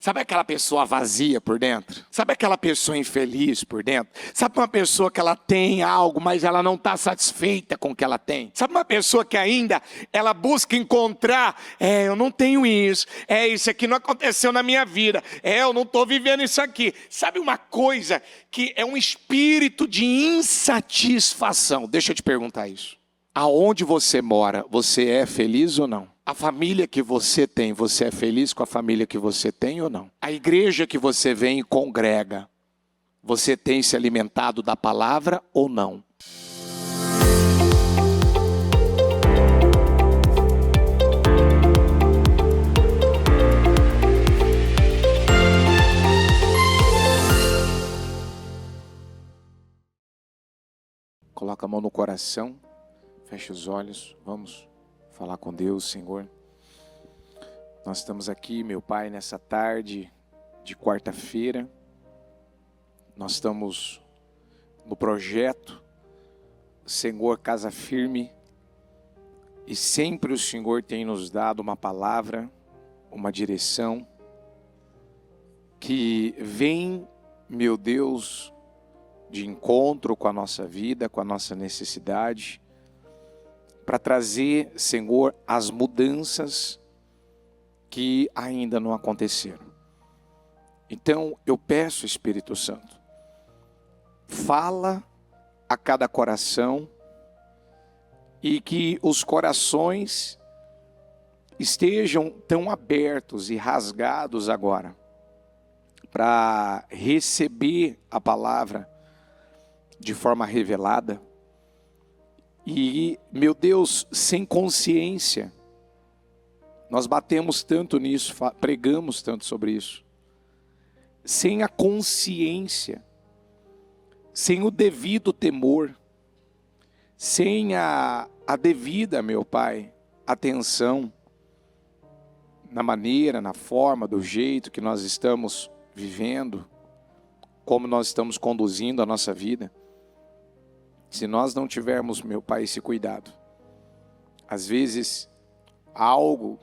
Sabe aquela pessoa vazia por dentro? Sabe aquela pessoa infeliz por dentro? Sabe uma pessoa que ela tem algo, mas ela não está satisfeita com o que ela tem? Sabe uma pessoa que ainda ela busca encontrar, eu não tenho isso, isso aqui não aconteceu na minha vida, eu não estou vivendo isso aqui. Sabe uma coisa que é um espírito de insatisfação? Deixa eu te perguntar isso. Aonde você mora, você é feliz ou não? A família que você tem, você é feliz com a família que você tem ou não? A igreja que você vem e congrega, você tem se alimentado da palavra ou não? Coloca a mão no coração, fecha os olhos, vamos falar com Deus, Senhor. Nós estamos aqui, meu Pai, nessa tarde de quarta-feira. Nós estamos no projeto Senhor Casa Firme. E sempre o Senhor tem nos dado uma palavra, uma direção, que vem, meu Deus, de encontro com a nossa vida, com a nossa necessidade, para trazer, Senhor, as mudanças que ainda não aconteceram. Então, eu peço, Espírito Santo, fala a cada coração e que os corações estejam tão abertos e rasgados agora para receber a palavra de forma revelada e, meu Deus, sem consciência. Nós batemos tanto nisso, pregamos tanto sobre isso. Sem a consciência, sem o devido temor, sem a devida, meu Pai, atenção na maneira, na forma, do jeito que nós estamos vivendo, como nós estamos conduzindo a nossa vida. Se nós não tivermos, meu Pai, esse cuidado, às vezes algo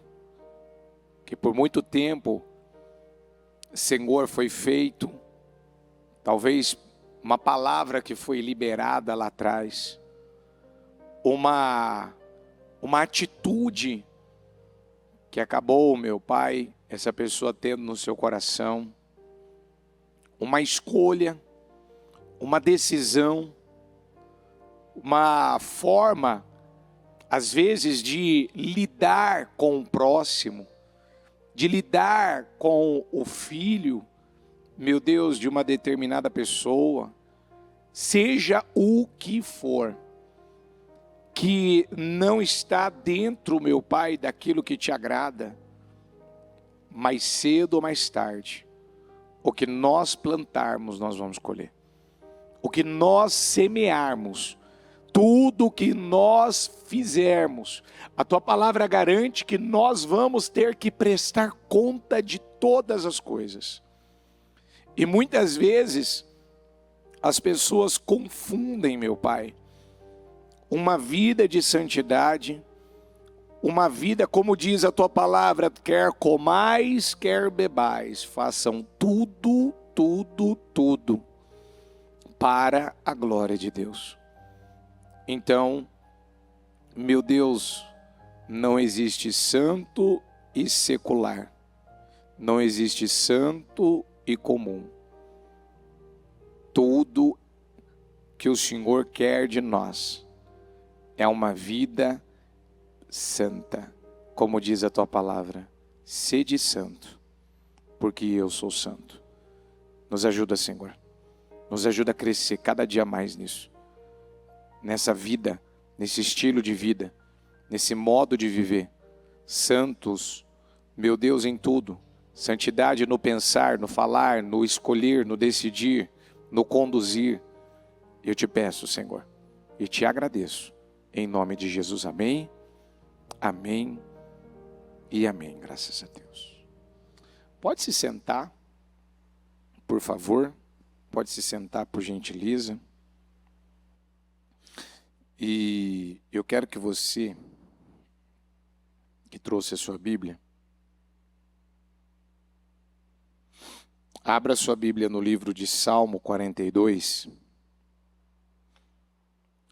que por muito tempo, Senhor, foi feito, talvez uma palavra que foi liberada lá atrás, uma atitude que acabou, meu Pai, essa pessoa tendo no seu coração, uma escolha, uma decisão, uma forma, às vezes, de lidar com o próximo, de lidar com o filho, meu Deus, de uma determinada pessoa, seja o que for, que não está dentro, meu Pai, daquilo que te agrada, mais cedo ou mais tarde, o que nós plantarmos, nós vamos colher. O que nós semearmos, tudo que nós fizermos, a tua palavra garante que nós vamos ter que prestar conta de todas as coisas. E muitas vezes as pessoas confundem, meu Pai, uma vida de santidade, uma vida, como diz a tua palavra, quer comais, quer bebais, façam tudo para a glória de Deus. Então, meu Deus, não existe santo e secular, não existe santo e comum. Tudo que o Senhor quer de nós é uma vida santa, como diz a tua palavra, sede santo, porque eu sou santo. Nos ajuda, Senhor, nos ajuda a crescer cada dia mais nisso, nessa vida, nesse estilo de vida, nesse modo de viver, santos, meu Deus, em tudo, santidade no pensar, no falar, no escolher, no decidir, no conduzir. Eu te peço, Senhor, e te agradeço, em nome de Jesus, amém, amém e amém, graças a Deus. Pode se sentar, por favor, pode se sentar por gentileza. E eu quero que você, que trouxe a sua Bíblia, Abra sua Bíblia no livro de Salmo 42,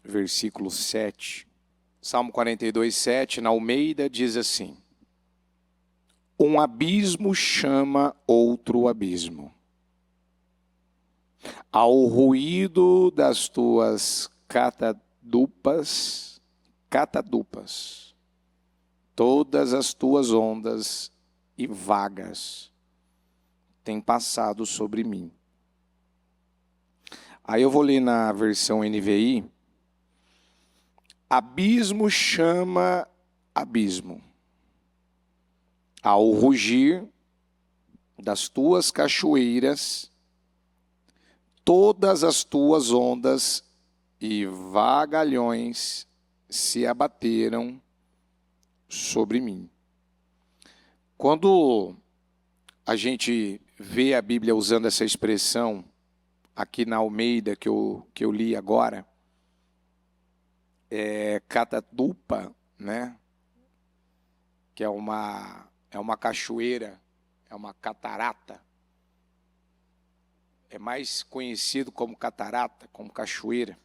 versículo 7. Salmo 42, 7, na Almeida, diz assim: um abismo chama outro abismo. Ao ruído das tuas catadupas, todas as tuas ondas e vagas têm passado sobre mim. Aí eu vou ler na versão NVI. Abismo chama abismo. Ao rugir das tuas cachoeiras, todas as tuas ondas e vagalhões se abateram sobre mim. Quando a gente vê a Bíblia usando essa expressão, aqui na Almeida que eu li agora, catadupa, né? Que é uma cachoeira, é uma catarata. É mais conhecido como catarata, como cachoeira.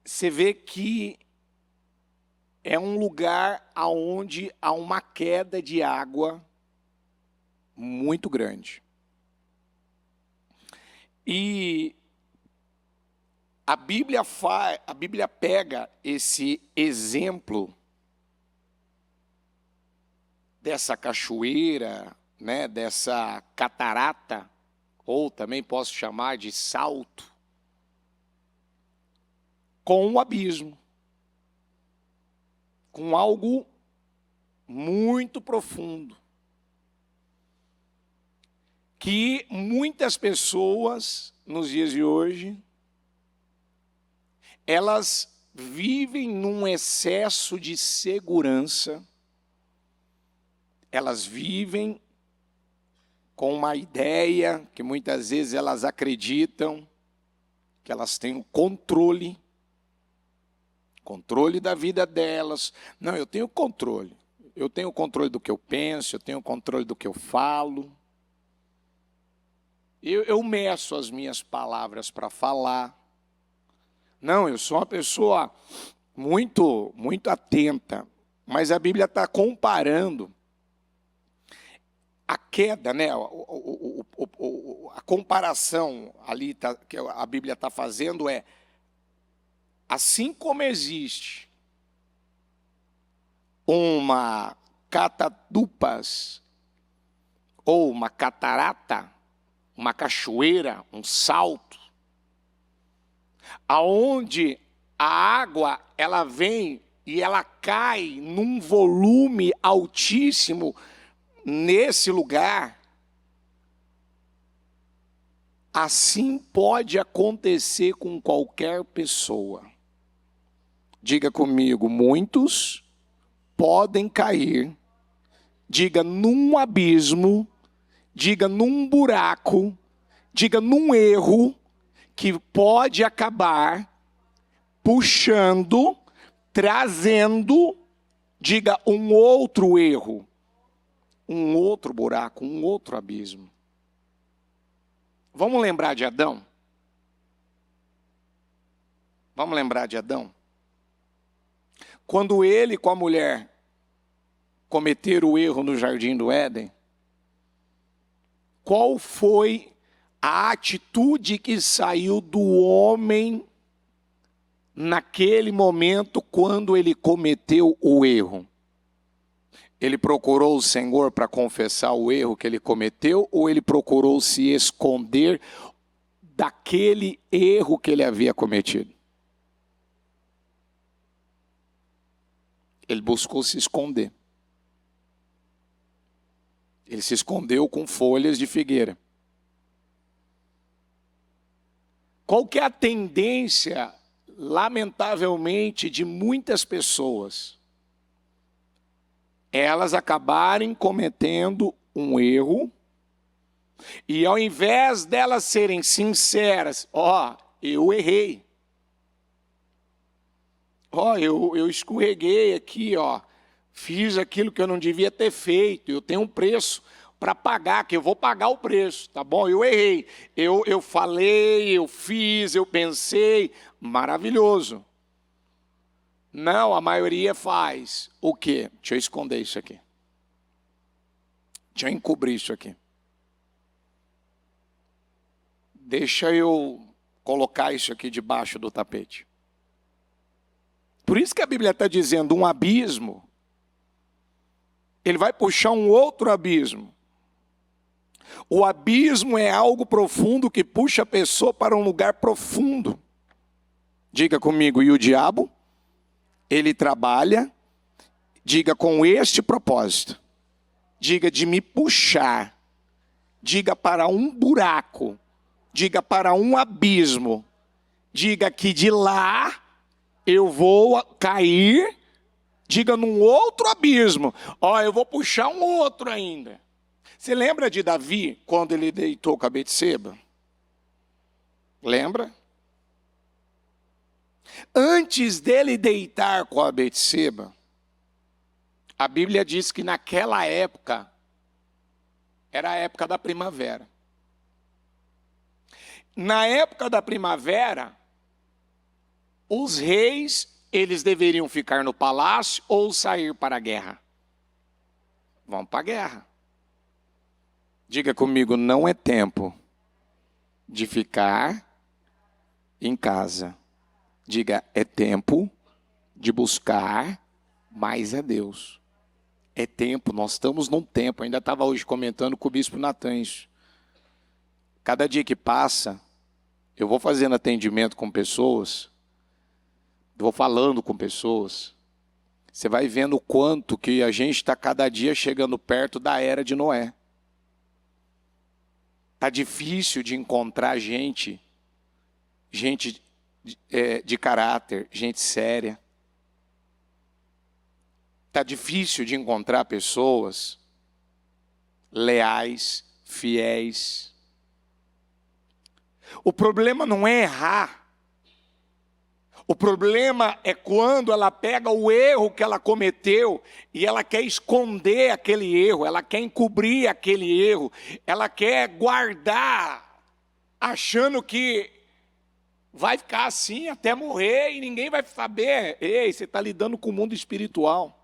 Você vê que é um lugar onde há uma queda de água muito grande. E a Bíblia pega esse exemplo dessa cachoeira, né, dessa catarata, ou também posso chamar de salto, com um abismo, com algo muito profundo, que muitas pessoas nos dias de hoje, elas vivem num excesso de segurança, elas vivem com uma ideia que muitas vezes elas acreditam que elas têm o controle da vida delas. Não, eu tenho controle. Eu tenho o controle do que eu penso, eu tenho o controle do que eu falo. Eu meço as minhas palavras para falar. Não, eu sou uma pessoa muito atenta, mas a Bíblia está comparando a queda, né? A comparação ali que a Bíblia está fazendo é: assim como existe uma catadupas, ou uma catarata, uma cachoeira, um salto, aonde a água ela vem e ela cai num volume altíssimo nesse lugar, assim pode acontecer com qualquer pessoa. Diga comigo, muitos podem cair, diga num abismo, diga num buraco, diga num erro, que pode acabar puxando, trazendo, diga um outro erro, um outro buraco, um outro abismo. Vamos lembrar de Adão? Vamos lembrar de Adão? Quando ele com a mulher cometeram o erro no Jardim do Éden, qual foi a atitude que saiu do homem naquele momento quando ele cometeu o erro? Ele procurou o Senhor para confessar o erro que ele cometeu, ou ele procurou se esconder daquele erro que ele havia cometido? Ele buscou se esconder. Ele se escondeu com folhas de figueira. Qual que é a tendência, lamentavelmente, de muitas pessoas? Elas acabarem cometendo um erro, e ao invés delas serem sinceras, eu errei. Eu escorreguei aqui, fiz aquilo que eu não devia ter feito, eu tenho um preço. para pagar, que eu vou pagar o preço, tá bom? Eu errei, eu falei, eu fiz, eu pensei, maravilhoso. Não, a maioria faz o quê? Deixa eu esconder isso aqui. Deixa eu encobrir isso aqui. Deixa eu colocar isso aqui debaixo do tapete. Por isso que a Bíblia está dizendo um abismo, ele vai puxar um outro abismo. O abismo é algo profundo que puxa a pessoa para um lugar profundo. Diga comigo, e o diabo, ele trabalha, diga com este propósito. Diga de me puxar, diga para um buraco, diga para um abismo, diga que de lá eu vou cair, diga num outro abismo, ó, eu vou puxar um outro ainda. Você lembra de Davi, quando ele deitou com a Betseba? Lembra? Antes dele deitar com a Betseba, a Bíblia diz que naquela época, era a época da primavera. Na época da primavera, os reis, eles deveriam ficar no palácio ou sair para a guerra? Vão para a guerra. Diga comigo, não é tempo de ficar em casa. Diga, é tempo de buscar mais a Deus. É tempo, nós estamos num tempo, ainda estava hoje comentando com o bispo Natan isso. Cada dia que passa, eu vou fazendo atendimento com pessoas, vou falando com pessoas, você vai vendo o quanto que a gente está cada dia chegando perto da era de Noé. Está difícil de encontrar gente de caráter, gente séria. Está difícil de encontrar pessoas leais, fiéis. O problema não é errar. O problema é quando ela pega o erro que ela cometeu e ela quer esconder aquele erro, ela quer encobrir aquele erro, ela quer guardar, achando que vai ficar assim até morrer e ninguém vai saber. Ei, você está lidando com o mundo espiritual.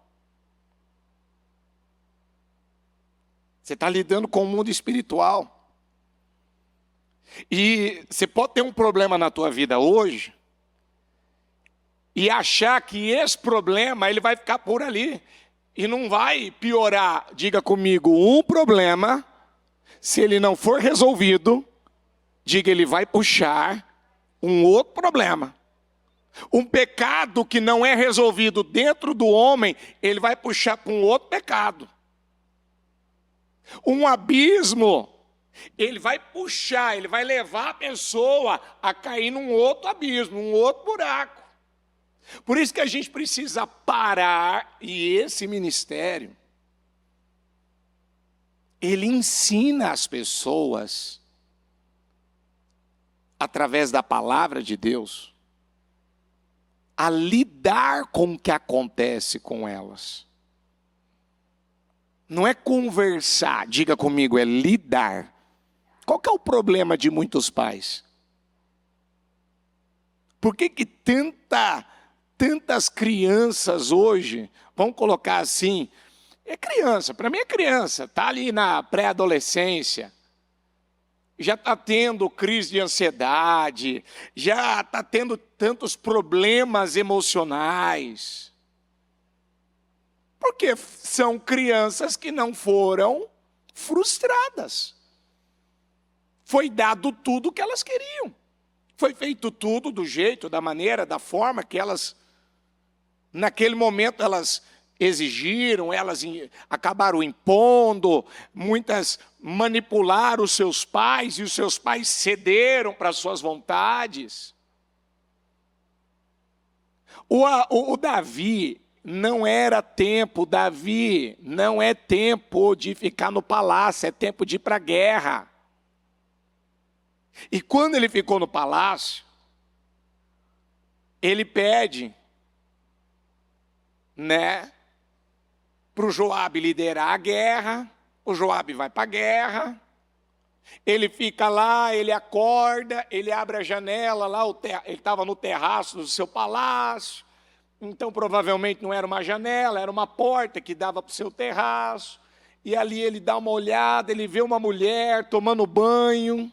Você está lidando com o mundo espiritual. E você pode ter um problema na tua vida hoje e achar que esse problema ele vai ficar por ali e não vai piorar. Diga comigo, um problema, se ele não for resolvido, diga, ele vai puxar um outro problema. Um pecado que não é resolvido dentro do homem, ele vai puxar para um outro pecado. Um abismo, ele vai puxar, ele vai levar a pessoa a cair num outro abismo, um outro buraco. Por isso que a gente precisa parar, e esse ministério, ele ensina as pessoas, através da palavra de Deus, a lidar com o que acontece com elas. Não é conversar, diga comigo, é lidar. Qual que é o problema de muitos pais? Por que tantas crianças hoje, vamos colocar assim, é criança, para mim é criança, está ali na pré-adolescência, já está tendo crise de ansiedade, já está tendo tantos problemas emocionais. Porque são crianças que não foram frustradas. Foi dado tudo o que elas queriam. Foi feito tudo do jeito, da maneira, da forma que elas, naquele momento, elas exigiram, elas acabaram impondo, muitas manipularam os seus pais, e os seus pais cederam para as suas vontades. O Davi não era tempo, Davi, não é tempo de ficar no palácio, é tempo de ir para a guerra. E quando ele ficou no palácio, ele pede, para o Joabe liderar a guerra, O Joabe vai para a guerra, ele fica lá, ele acorda, ele abre a janela lá, ele estava no terraço do seu palácio, então provavelmente não era uma janela, era uma porta que dava para o seu terraço, e ali ele dá uma olhada, ele vê uma mulher tomando banho,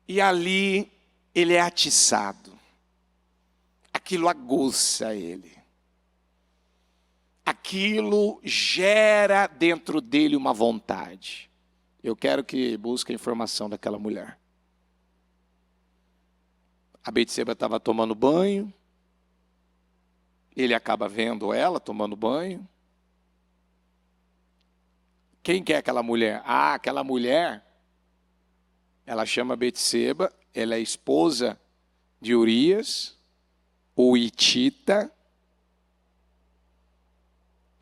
e ali ele é atiçado, aquilo aguça ele. Aquilo gera dentro dele uma vontade. Eu quero que busque a informação daquela mulher. A Betseba estava tomando banho. Ele acaba vendo ela tomando banho. Quem que é aquela mulher? Ah, aquela mulher, ela chama Betseba, ela é esposa de Urias, o hitita.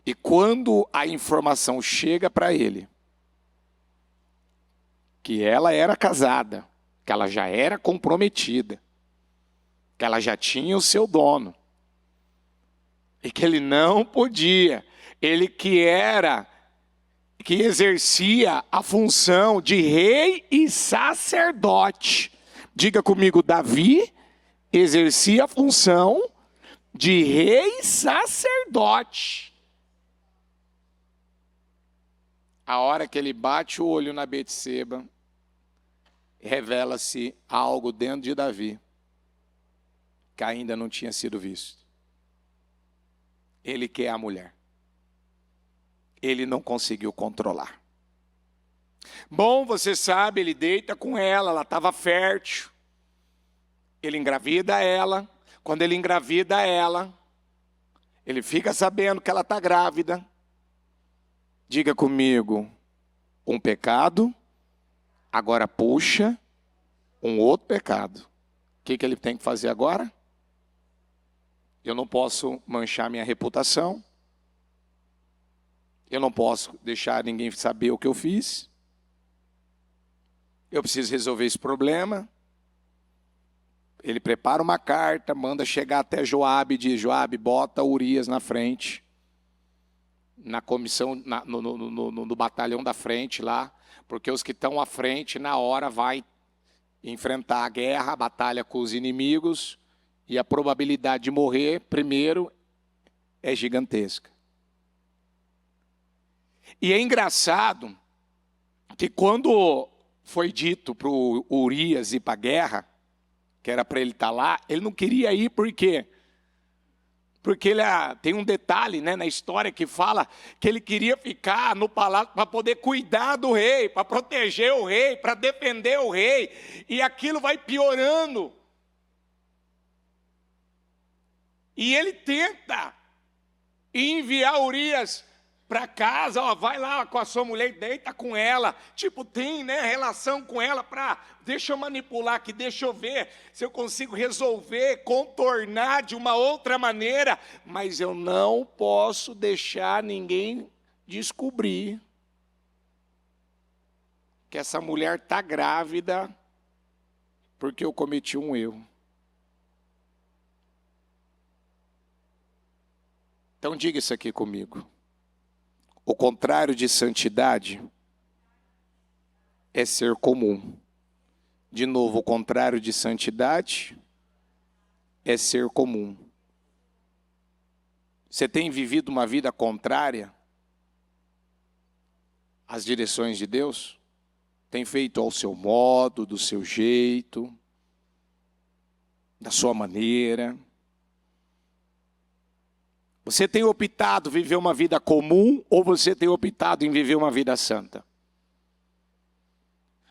E quando a informação chega para ele, que ela era casada, que ela já era comprometida, que ela já tinha o seu dono, e que ele não podia, ele que exercia a função de rei e sacerdote. Diga comigo, Davi exercia a função de rei e sacerdote. A hora que ele bate o olho na Betseba, revela-se algo dentro de Davi que ainda não tinha sido visto. Ele quer a mulher. Ele não conseguiu controlar. Bom, você sabe, ele deita com ela estava fértil. Ele engravida ela. Quando ele engravida ela, ele fica sabendo que ela está grávida. Diga comigo, um pecado, agora puxa um outro pecado. O que ele tem que fazer agora? Eu não posso manchar minha reputação. Eu não posso deixar ninguém saber o que eu fiz. Eu preciso resolver esse problema. Ele prepara uma carta, manda chegar até Joabe e diz, Joabe, bota Urias na frente. Na comissão, no batalhão da frente lá, porque os que estão à frente na hora vai enfrentar a guerra, a batalha com os inimigos, e a probabilidade de morrer primeiro é gigantesca. E é engraçado que quando foi dito para o Urias ir para a guerra, que era para ele estar lá, ele não queria ir por quê? Porque ele tem um detalhe, né, na história que fala que ele queria ficar no palácio para poder cuidar do rei, para proteger o rei, para defender o rei. E aquilo vai piorando. E ele tenta enviar Urias para casa, ó, vai lá com a sua mulher, deita com ela, tipo, tem, né, relação com ela, deixa eu manipular aqui, deixa eu ver se eu consigo resolver, contornar de uma outra maneira, mas eu não posso deixar ninguém descobrir que essa mulher está grávida porque eu cometi um erro. Então diga isso aqui comigo. O contrário de santidade é ser comum. De novo, o contrário de santidade é ser comum. Você tem vivido uma vida contrária às direções de Deus? Tem feito ao seu modo, do seu jeito, da sua maneira? Você tem optado em viver uma vida comum ou você tem optado em viver uma vida santa?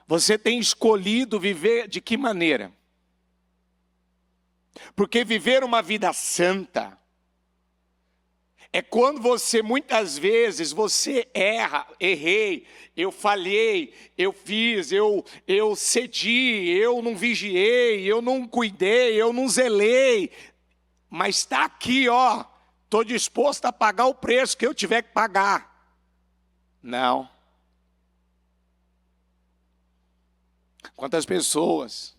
Você tem escolhido viver de que maneira? Porque viver uma vida santa é quando você, muitas vezes, você errei, eu falhei, eu fiz, eu cedi, eu não vigiei, eu não cuidei, eu não zelei. Mas está aqui, ó. Estou disposto a pagar o preço que eu tiver que pagar. Não. Quantas pessoas,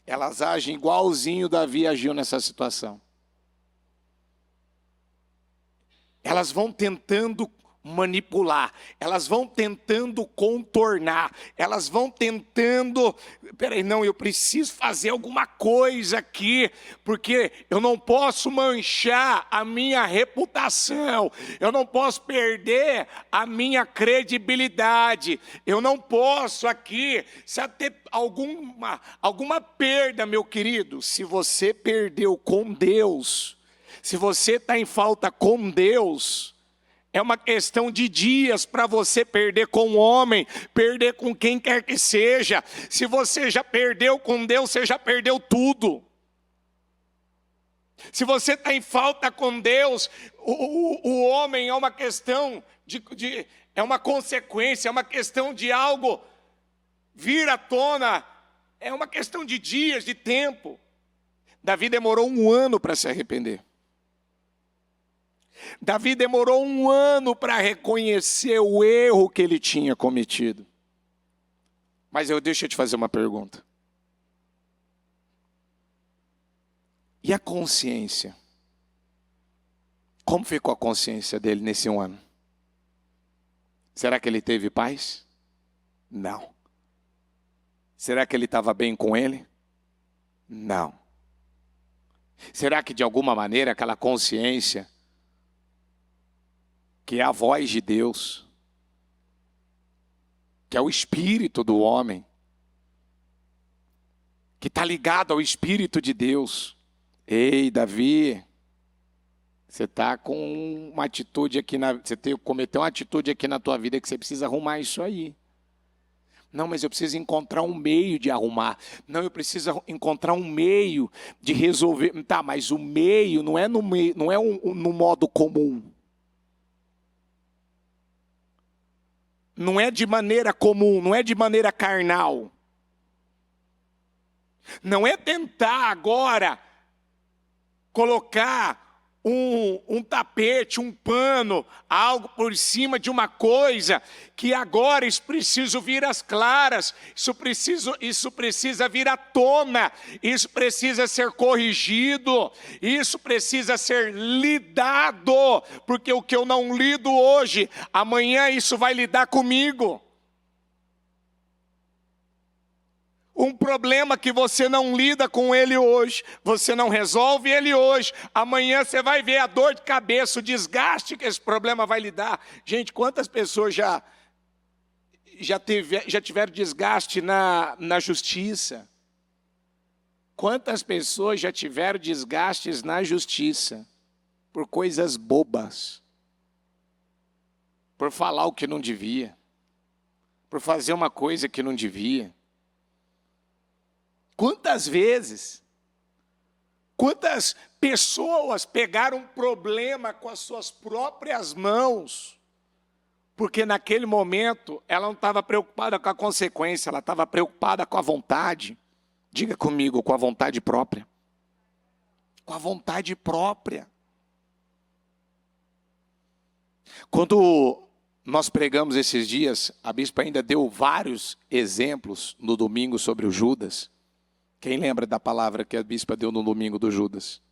elas agem igualzinho Davi agiu nessa situação. Elas vão tentando manipular, elas vão tentando contornar, elas vão tentando, peraí, não, eu preciso fazer alguma coisa aqui, porque eu não posso manchar a minha reputação, eu não posso perder a minha credibilidade, eu não posso aqui, se ter alguma perda, meu querido, se você perdeu com Deus, se você está em falta com Deus, é uma questão de dias para você perder com o homem, perder com quem quer que seja. Se você já perdeu com Deus, você já perdeu tudo. Se você está em falta com Deus, o homem é uma questão é uma consequência, é uma questão de algo vir à tona, é uma questão de dias, de tempo. Davi demorou 1 ano para se arrepender. Davi demorou 1 ano para reconhecer o erro que ele tinha cometido. Mas deixa eu te fazer uma pergunta. E a consciência? Como ficou a consciência dele nesse 1 ano? Será que ele teve paz? Não. Será que ele estava bem com ele? Não. Será que de alguma maneira aquela consciência, que é a voz de Deus, que é o espírito do homem, que está ligado ao Espírito de Deus. Ei, Davi, você está com uma atitude aqui, cometeu uma atitude aqui na tua vida que você precisa arrumar isso aí. Não, mas eu preciso encontrar um meio de arrumar. Não, eu preciso encontrar um meio de resolver. Tá, mas o meio não é no modo comum. Não é de maneira comum, não é de maneira carnal. Não é tentar agora colocar um tapete, um pano, algo por cima de uma coisa que agora isso precisa vir às claras, isso precisa vir à tona, isso precisa ser corrigido, isso precisa ser lidado, porque o que eu não lido hoje, amanhã isso vai lidar comigo. Um problema que você não lida com ele hoje, você não resolve ele hoje, amanhã você vai ver a dor de cabeça, o desgaste que esse problema vai lhe dar. Gente, quantas pessoas já tiveram desgaste na justiça? Quantas pessoas já tiveram desgastes na justiça? Por coisas bobas. Por falar o que não devia. Por fazer uma coisa que não devia. Quantas vezes, quantas pessoas pegaram um problema com as suas próprias mãos, porque naquele momento ela não estava preocupada com a consequência, ela estava preocupada com a vontade. Diga comigo, com a vontade própria. Com a vontade própria. Quando nós pregamos esses dias, a bispa ainda deu vários exemplos no domingo sobre o Judas. Quem lembra da palavra que a bispa deu no domingo do Judas?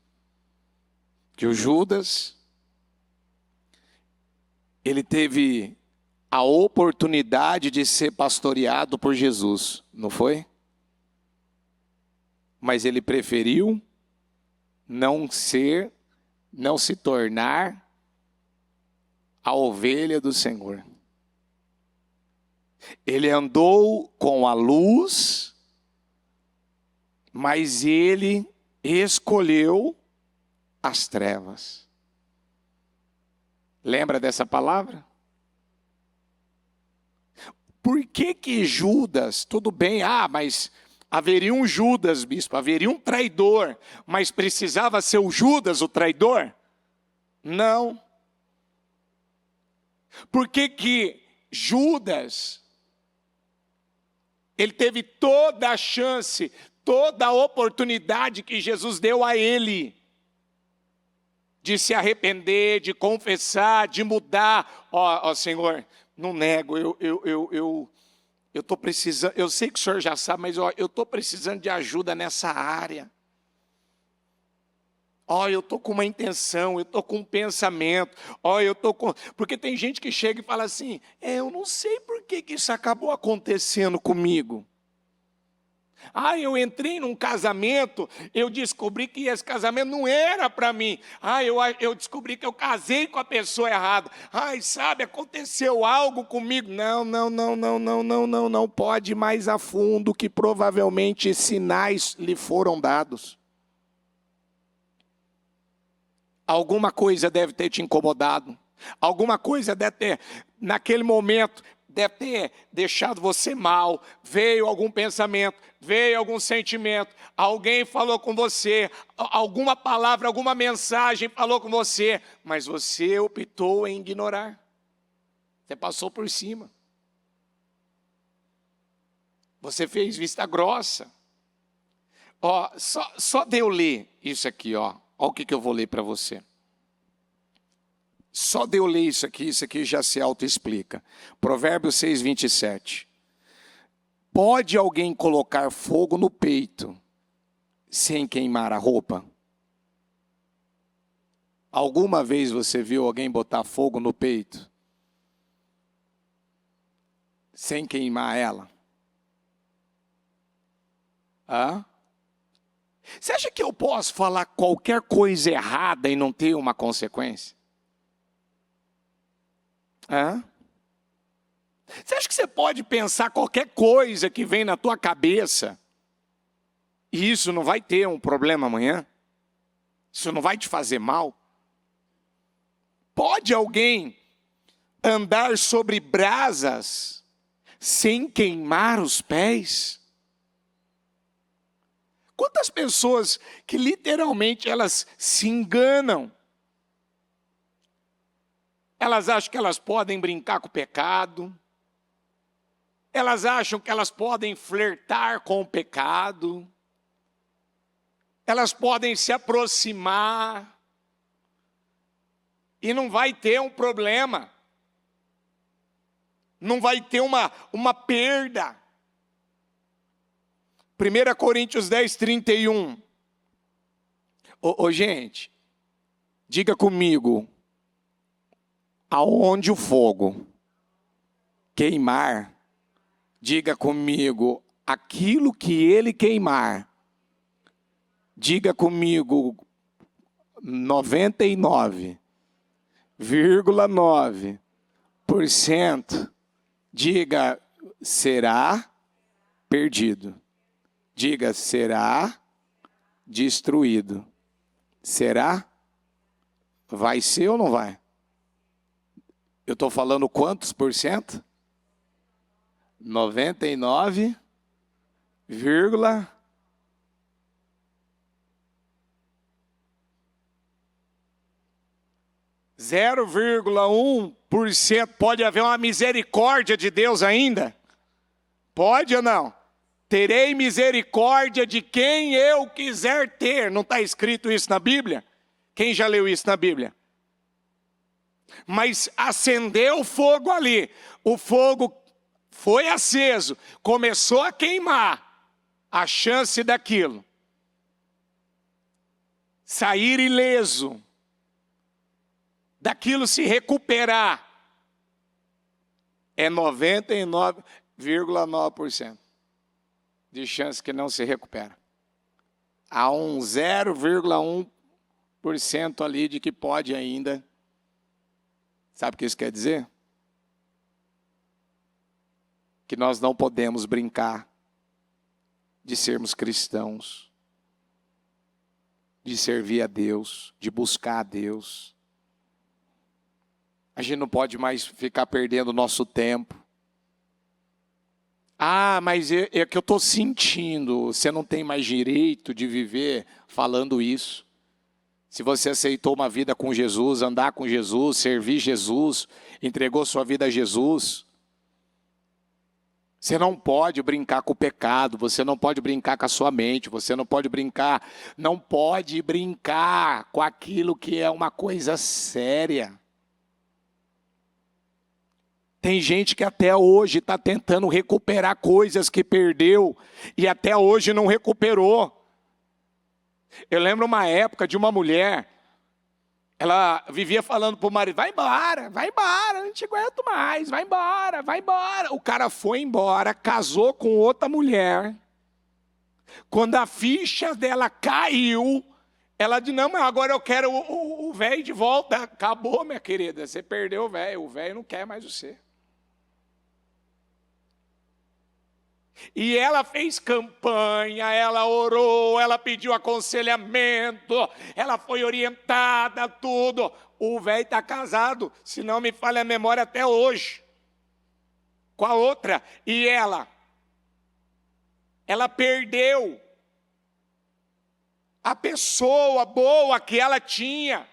Que o Judas, ele teve a oportunidade de ser pastoreado por Jesus, não foi? Mas ele preferiu não se tornar a ovelha do Senhor. Ele andou com a luz, mas ele escolheu as trevas. Lembra dessa palavra? Por que Judas, tudo bem, mas haveria um Judas, bispo, haveria um traidor, mas precisava ser o Judas o traidor? Não. Por que Judas, ele teve toda a chance, toda a oportunidade que Jesus deu a ele, de se arrepender, de confessar, de mudar. Ó Senhor, não nego, eu estou precisando, eu sei que o Senhor já sabe, mas eu estou precisando de ajuda nessa área. Ó, eu estou com uma intenção, eu estou com um pensamento, ó, eu estou com... Porque tem gente que chega e fala assim, eu não sei por que isso acabou acontecendo comigo. Ah, eu entrei num casamento, eu descobri que esse casamento não era para mim. Ah, eu descobri que eu casei com a pessoa errada. Ai, sabe, aconteceu algo comigo. Não pode ir mais a fundo, que provavelmente sinais lhe foram dados. Alguma coisa deve ter te incomodado. Alguma coisa deve ter, naquele momento, deve ter deixado você mal. Veio algum pensamento, veio algum sentimento. Alguém falou com você, alguma palavra, alguma mensagem falou com você. Mas você optou em ignorar. Você passou por cima. Você fez vista grossa. Ó, só de eu ler isso aqui, ó. Olha o que eu vou ler para você. Só de eu ler isso aqui já se autoexplica. Provérbios 6, 27. Pode alguém colocar fogo no peito sem queimar a roupa? Alguma vez você viu alguém botar fogo no peito sem queimar ela? Hã? Você acha que eu posso falar qualquer coisa errada e não ter uma consequência? Hã? Você acha que você pode pensar qualquer coisa que vem na tua cabeça e isso não vai ter um problema amanhã? Isso não vai te fazer mal? Pode alguém andar sobre brasas sem queimar os pés? Quantas pessoas que literalmente elas se enganam. Elas acham que elas podem brincar com o pecado. Elas acham que elas podem flertar com o pecado. Elas podem se aproximar. E não vai ter um problema. Não vai ter uma perda. 1 Coríntios 10, 31. Gente, diga comigo. Aonde o fogo queimar, diga comigo, aquilo que ele queimar, diga comigo, 99,9%, diga, será perdido. Diga, será destruído. Será? Vai ser ou não vai? Eu estou falando quantos por cento? 99, 0,1% pode haver uma misericórdia de Deus ainda? Pode ou não? Terei misericórdia de quem eu quiser ter. Não está escrito isso na Bíblia? Quem já leu isso na Bíblia? Mas acendeu o fogo ali. O fogo foi aceso. Começou a queimar. A chance daquilo sair ileso, daquilo se recuperar, é 99,9% de chance que não se recupera. Há um 0,1% ali de que pode ainda. Sabe o que isso quer dizer? Que nós não podemos brincar de sermos cristãos, de servir a Deus, de buscar a Deus. A gente não pode mais ficar perdendo o nosso tempo. Ah, mas é que eu estou sentindo. Você não tem mais direito de viver falando isso. Se você aceitou uma vida com Jesus, andar com Jesus, servir Jesus, entregou sua vida a Jesus, você não pode brincar com o pecado, você não pode brincar com a sua mente, você não pode brincar com aquilo que é uma coisa séria. Tem gente que até hoje está tentando recuperar coisas que perdeu e até hoje não recuperou. Eu lembro uma época de uma mulher, ela vivia falando para o marido, vai embora, não te aguento mais, vai embora, vai embora. O cara foi embora, casou com outra mulher. Quando a ficha dela caiu, ela disse, não, mas agora eu quero o velho de volta. Acabou, minha querida, você perdeu o velho não quer mais você. E ela fez campanha, ela orou, ela pediu aconselhamento, ela foi orientada, tudo. O velho está casado, se não me falha a memória até hoje, com a outra. E ela perdeu a pessoa boa que ela tinha.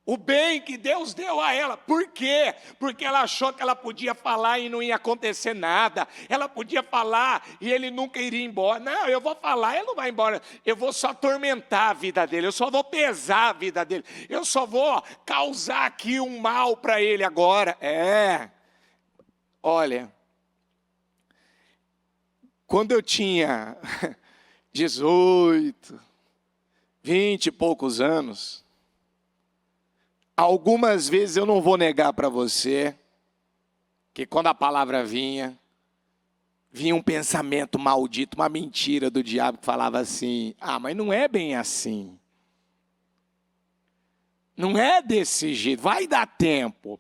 O bem que Deus deu a ela. Por quê? Porque ela achou que ela podia falar e não ia acontecer nada. Ela podia falar e ele nunca iria embora. Não, eu vou falar, ele não vai embora. Eu vou só atormentar a vida dele. Eu só vou pesar a vida dele. Eu só vou causar aqui um mal para ele agora. Olha, quando eu tinha 18, 20 e poucos anos, algumas vezes eu não vou negar para você que quando a palavra vinha um pensamento maldito, uma mentira do diabo que falava assim, mas não é bem assim. Não é desse jeito, vai dar tempo.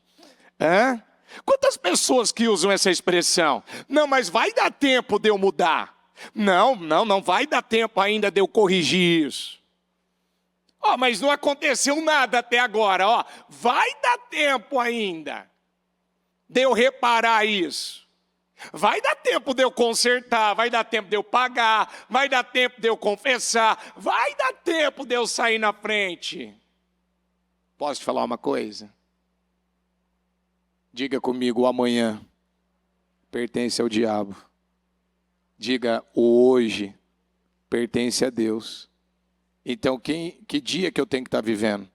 Quantas pessoas que usam essa expressão? Não, mas vai dar tempo de eu mudar. Não vai dar tempo ainda de eu corrigir isso. Mas não aconteceu nada até agora. Vai dar tempo ainda de eu reparar isso. Vai dar tempo de eu consertar, vai dar tempo de eu pagar, vai dar tempo de eu confessar, vai dar tempo de eu sair na frente. Posso te falar uma coisa? Diga comigo, o amanhã pertence ao diabo. Diga, o hoje pertence a Deus. Então, que dia que eu tenho que estar vivendo?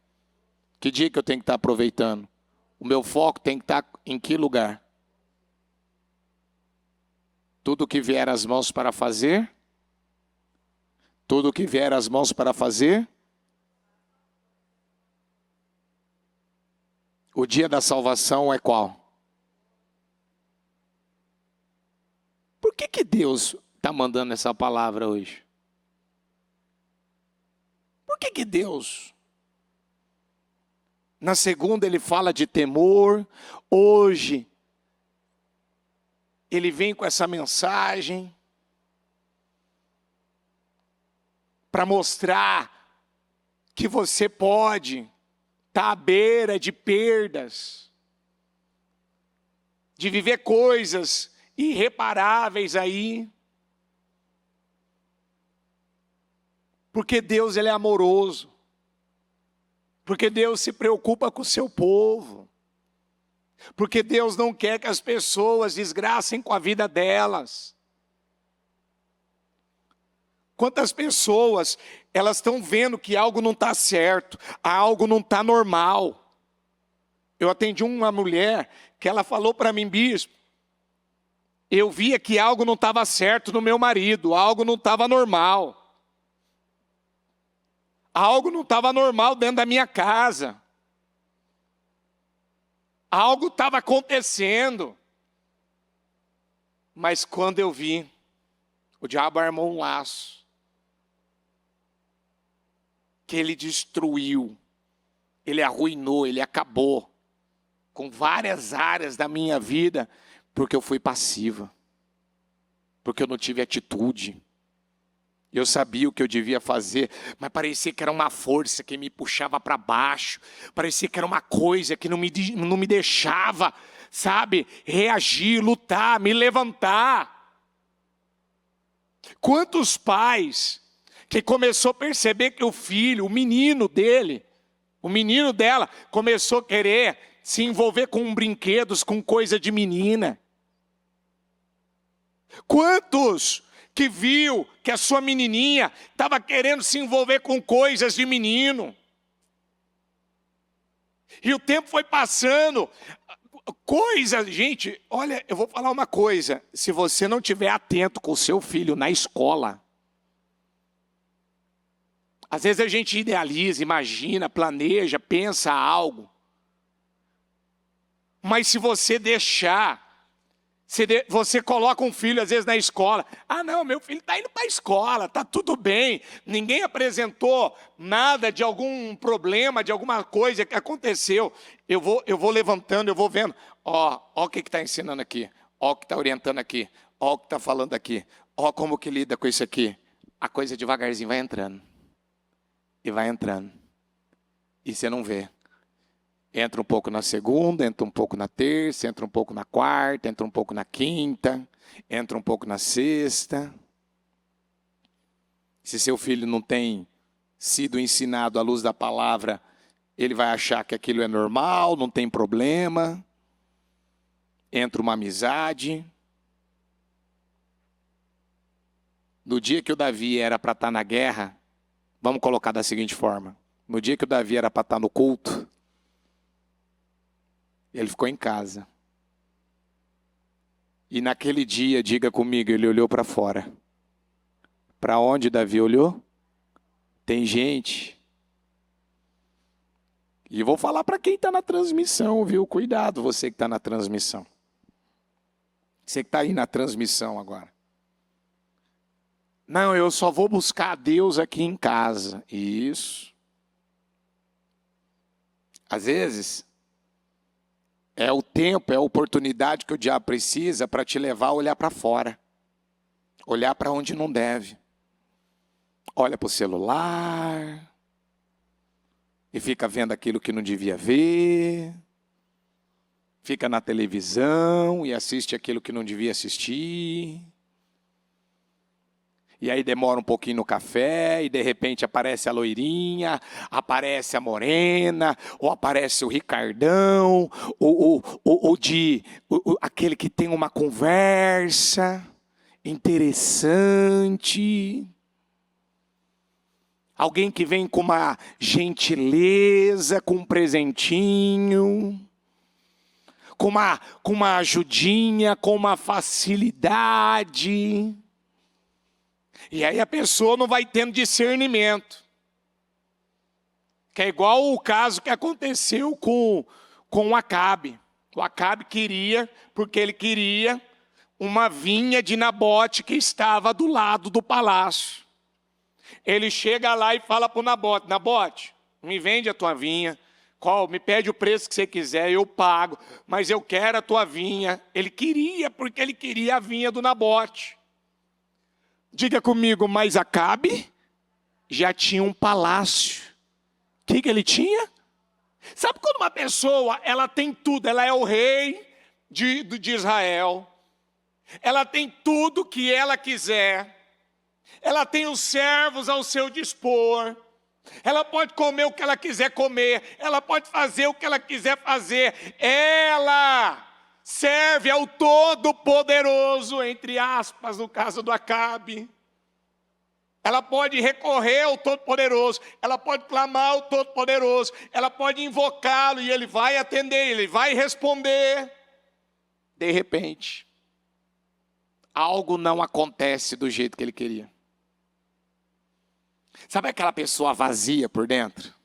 Que dia que eu tenho que estar aproveitando? O meu foco tem que estar em que lugar? Tudo que vier às mãos para fazer? Tudo que vier às mãos para fazer? O dia da salvação é qual? Por que Deus está mandando essa palavra hoje? Por que Deus? Na segunda ele fala de temor, hoje ele vem com essa mensagem para mostrar que você pode estar à beira de perdas, de viver coisas irreparáveis aí. Porque Deus ele é amoroso. Porque Deus se preocupa com o seu povo. Porque Deus não quer que as pessoas desgracem com a vida delas. Quantas pessoas, elas estão vendo que algo não está certo, algo não está normal. Eu atendi uma mulher que ela falou para mim, bispo, eu via que algo não estava certo no meu marido, algo não estava normal. Algo não estava normal dentro da minha casa. Algo estava acontecendo. Mas quando eu vi, o diabo armou um laço. Que ele destruiu. Ele arruinou, ele acabou. Com várias áreas da minha vida. Porque eu fui passiva. Porque eu não tive atitude. Eu sabia o que eu devia fazer, mas parecia que era uma força que me puxava para baixo. Parecia que era uma coisa que não me deixava, sabe, reagir, lutar, me levantar. Quantos pais que começou a perceber que o filho, o menino dele, o menino dela, começou a querer se envolver com brinquedos, com coisa de menina. Quantos que viu que a sua menininha estava querendo se envolver com coisas de menino. E o tempo foi passando. Coisas, gente, olha, eu vou falar uma coisa. Se você não estiver atento com o seu filho na escola, Às vezes a gente idealiza, imagina, planeja, pensa algo. Mas se você deixar, você coloca um filho às vezes na escola. Ah não, meu filho está indo para a escola, está tudo bem. Ninguém apresentou nada de algum problema, de alguma coisa que aconteceu. Eu vou levantando, eu vou vendo. Ó o que está ensinando aqui. Ó o que está orientando aqui. Ó o que está falando aqui. Ó como que lida com isso aqui. A coisa devagarzinho vai entrando. E vai entrando. E você não vê. Entra um pouco na segunda, entra um pouco na terça, entra um pouco na quarta, entra um pouco na quinta, entra um pouco na sexta. Se seu filho não tem sido ensinado à luz da palavra, ele vai achar que aquilo é normal, não tem problema. Entra uma amizade. No dia que o Davi era para estar na guerra, vamos colocar da seguinte forma. No dia que o Davi era para estar no culto, ele ficou em casa. E naquele dia, diga comigo, ele olhou para fora. Para onde Davi olhou? Tem gente. E vou falar para quem está na transmissão, viu? Cuidado, você que está na transmissão. Você que está aí na transmissão agora. Não, eu só vou buscar a Deus aqui em casa. Isso. Às vezes, é o tempo, é a oportunidade que o diabo precisa para te levar a olhar para fora. Olhar para onde não deve. Olha para o celular. E fica vendo aquilo que não devia ver. Fica na televisão e assiste aquilo que não devia assistir. E aí demora um pouquinho no café e de repente aparece a loirinha, aparece a morena, ou aparece o Ricardão, ou aquele que tem uma conversa interessante. Alguém que vem com uma gentileza, com um presentinho, com uma ajudinha, com uma facilidade. E aí a pessoa não vai tendo discernimento. Que é igual o caso que aconteceu com o Acabe. O Acabe queria, porque ele queria uma vinha de Nabote que estava do lado do palácio. Ele chega lá e fala para o Nabote, Nabote, me vende a tua vinha, me pede o preço que você quiser, eu pago, mas eu quero a tua vinha. Ele queria, porque ele queria a vinha do Nabote. Diga comigo, mas Acabe já tinha um palácio. O que ele tinha? Sabe quando uma pessoa, ela tem tudo, ela é o rei de Israel, ela tem tudo que ela quiser, ela tem os servos ao seu dispor, ela pode comer o que ela quiser comer, ela pode fazer o que ela quiser fazer, ela serve ao Todo-Poderoso, entre aspas, no caso do Acabe. Ela pode recorrer ao Todo-Poderoso, ela pode clamar ao Todo-Poderoso, ela pode invocá-lo e ele vai atender, ele vai responder. De repente, algo não acontece do jeito que ele queria. Sabe aquela pessoa vazia por dentro?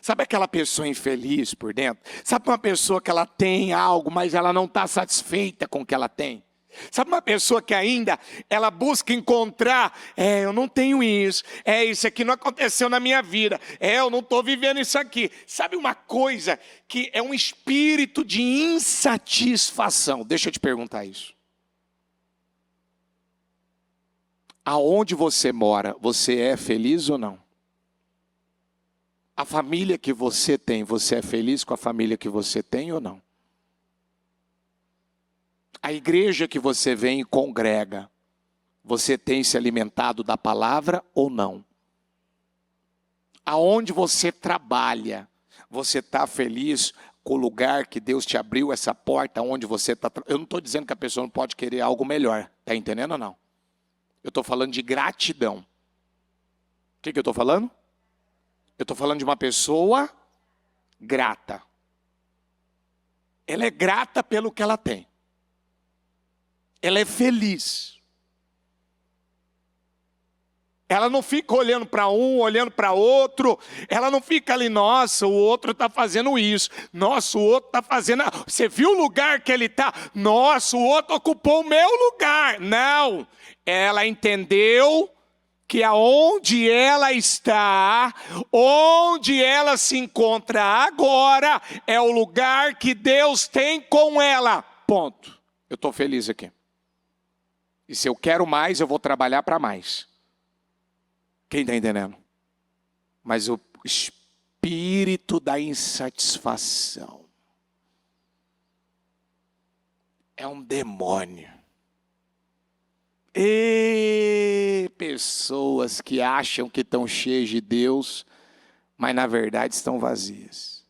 Sabe aquela pessoa infeliz por dentro? Sabe uma pessoa que ela tem algo, mas ela não está satisfeita com o que ela tem? Sabe uma pessoa que ainda, ela busca encontrar, eu não tenho isso, isso aqui não aconteceu na minha vida, eu não estou vivendo isso aqui. Sabe uma coisa que é um espírito de insatisfação? Deixa eu te perguntar isso. Aonde você mora, você é feliz ou não? A família que você tem, você é feliz com a família que você tem ou não? A igreja que você vem e congrega, você tem se alimentado da palavra ou não? Aonde você trabalha, você está feliz com o lugar que Deus te abriu, essa porta onde você está? Eu não estou dizendo que a pessoa não pode querer algo melhor, está entendendo ou não? Eu estou falando de gratidão. O que eu estou falando? Eu estou falando de uma pessoa grata. Ela é grata pelo que ela tem. Ela é feliz. Ela não fica olhando para um, olhando para outro. Ela não fica ali, nossa, o outro está fazendo isso. Nossa, o outro está fazendo... Você viu o lugar que ele está? Nossa, o outro ocupou o meu lugar. Não. Ela entendeu que aonde ela está, onde ela se encontra agora, é o lugar que Deus tem com ela. Ponto. Eu estou feliz aqui. E se eu quero mais, eu vou trabalhar para mais. Quem está entendendo? Mas o espírito da insatisfação é um demônio. E pessoas que acham que estão cheias de Deus, mas na verdade estão vazias.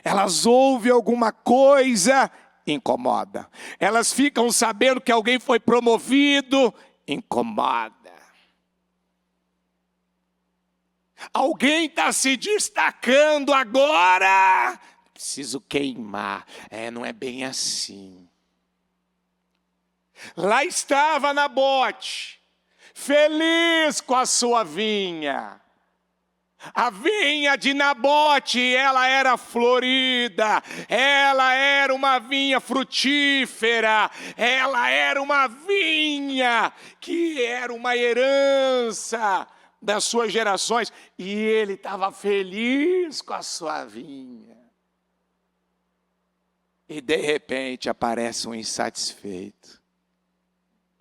Elas ouvem alguma coisa, incomoda. Elas ficam sabendo que alguém foi promovido, incomoda. Alguém está se destacando agora, preciso queimar. Não é bem assim. Lá estava Nabote, feliz com a sua vinha. A vinha de Nabote, ela era florida, ela era uma vinha frutífera, ela era uma vinha que era uma herança das suas gerações, e ele estava feliz com a sua vinha. E de repente aparece um insatisfeito,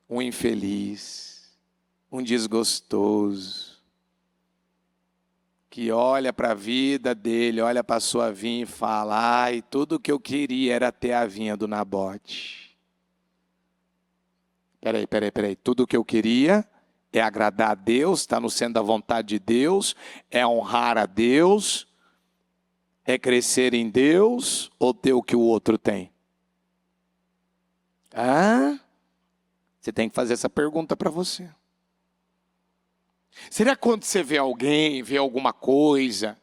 um infeliz, um desgostoso, que olha para a vida dele, olha para a sua vinha e fala, ai, tudo que eu queria era ter a vinha do Nabote. Peraí, tudo que eu queria é agradar a Deus, está no centro da vontade de Deus, é honrar a Deus, é crescer em Deus ou ter o que o outro tem? Você tem que fazer essa pergunta para você. Será que quando você vê alguém, vê alguma coisa,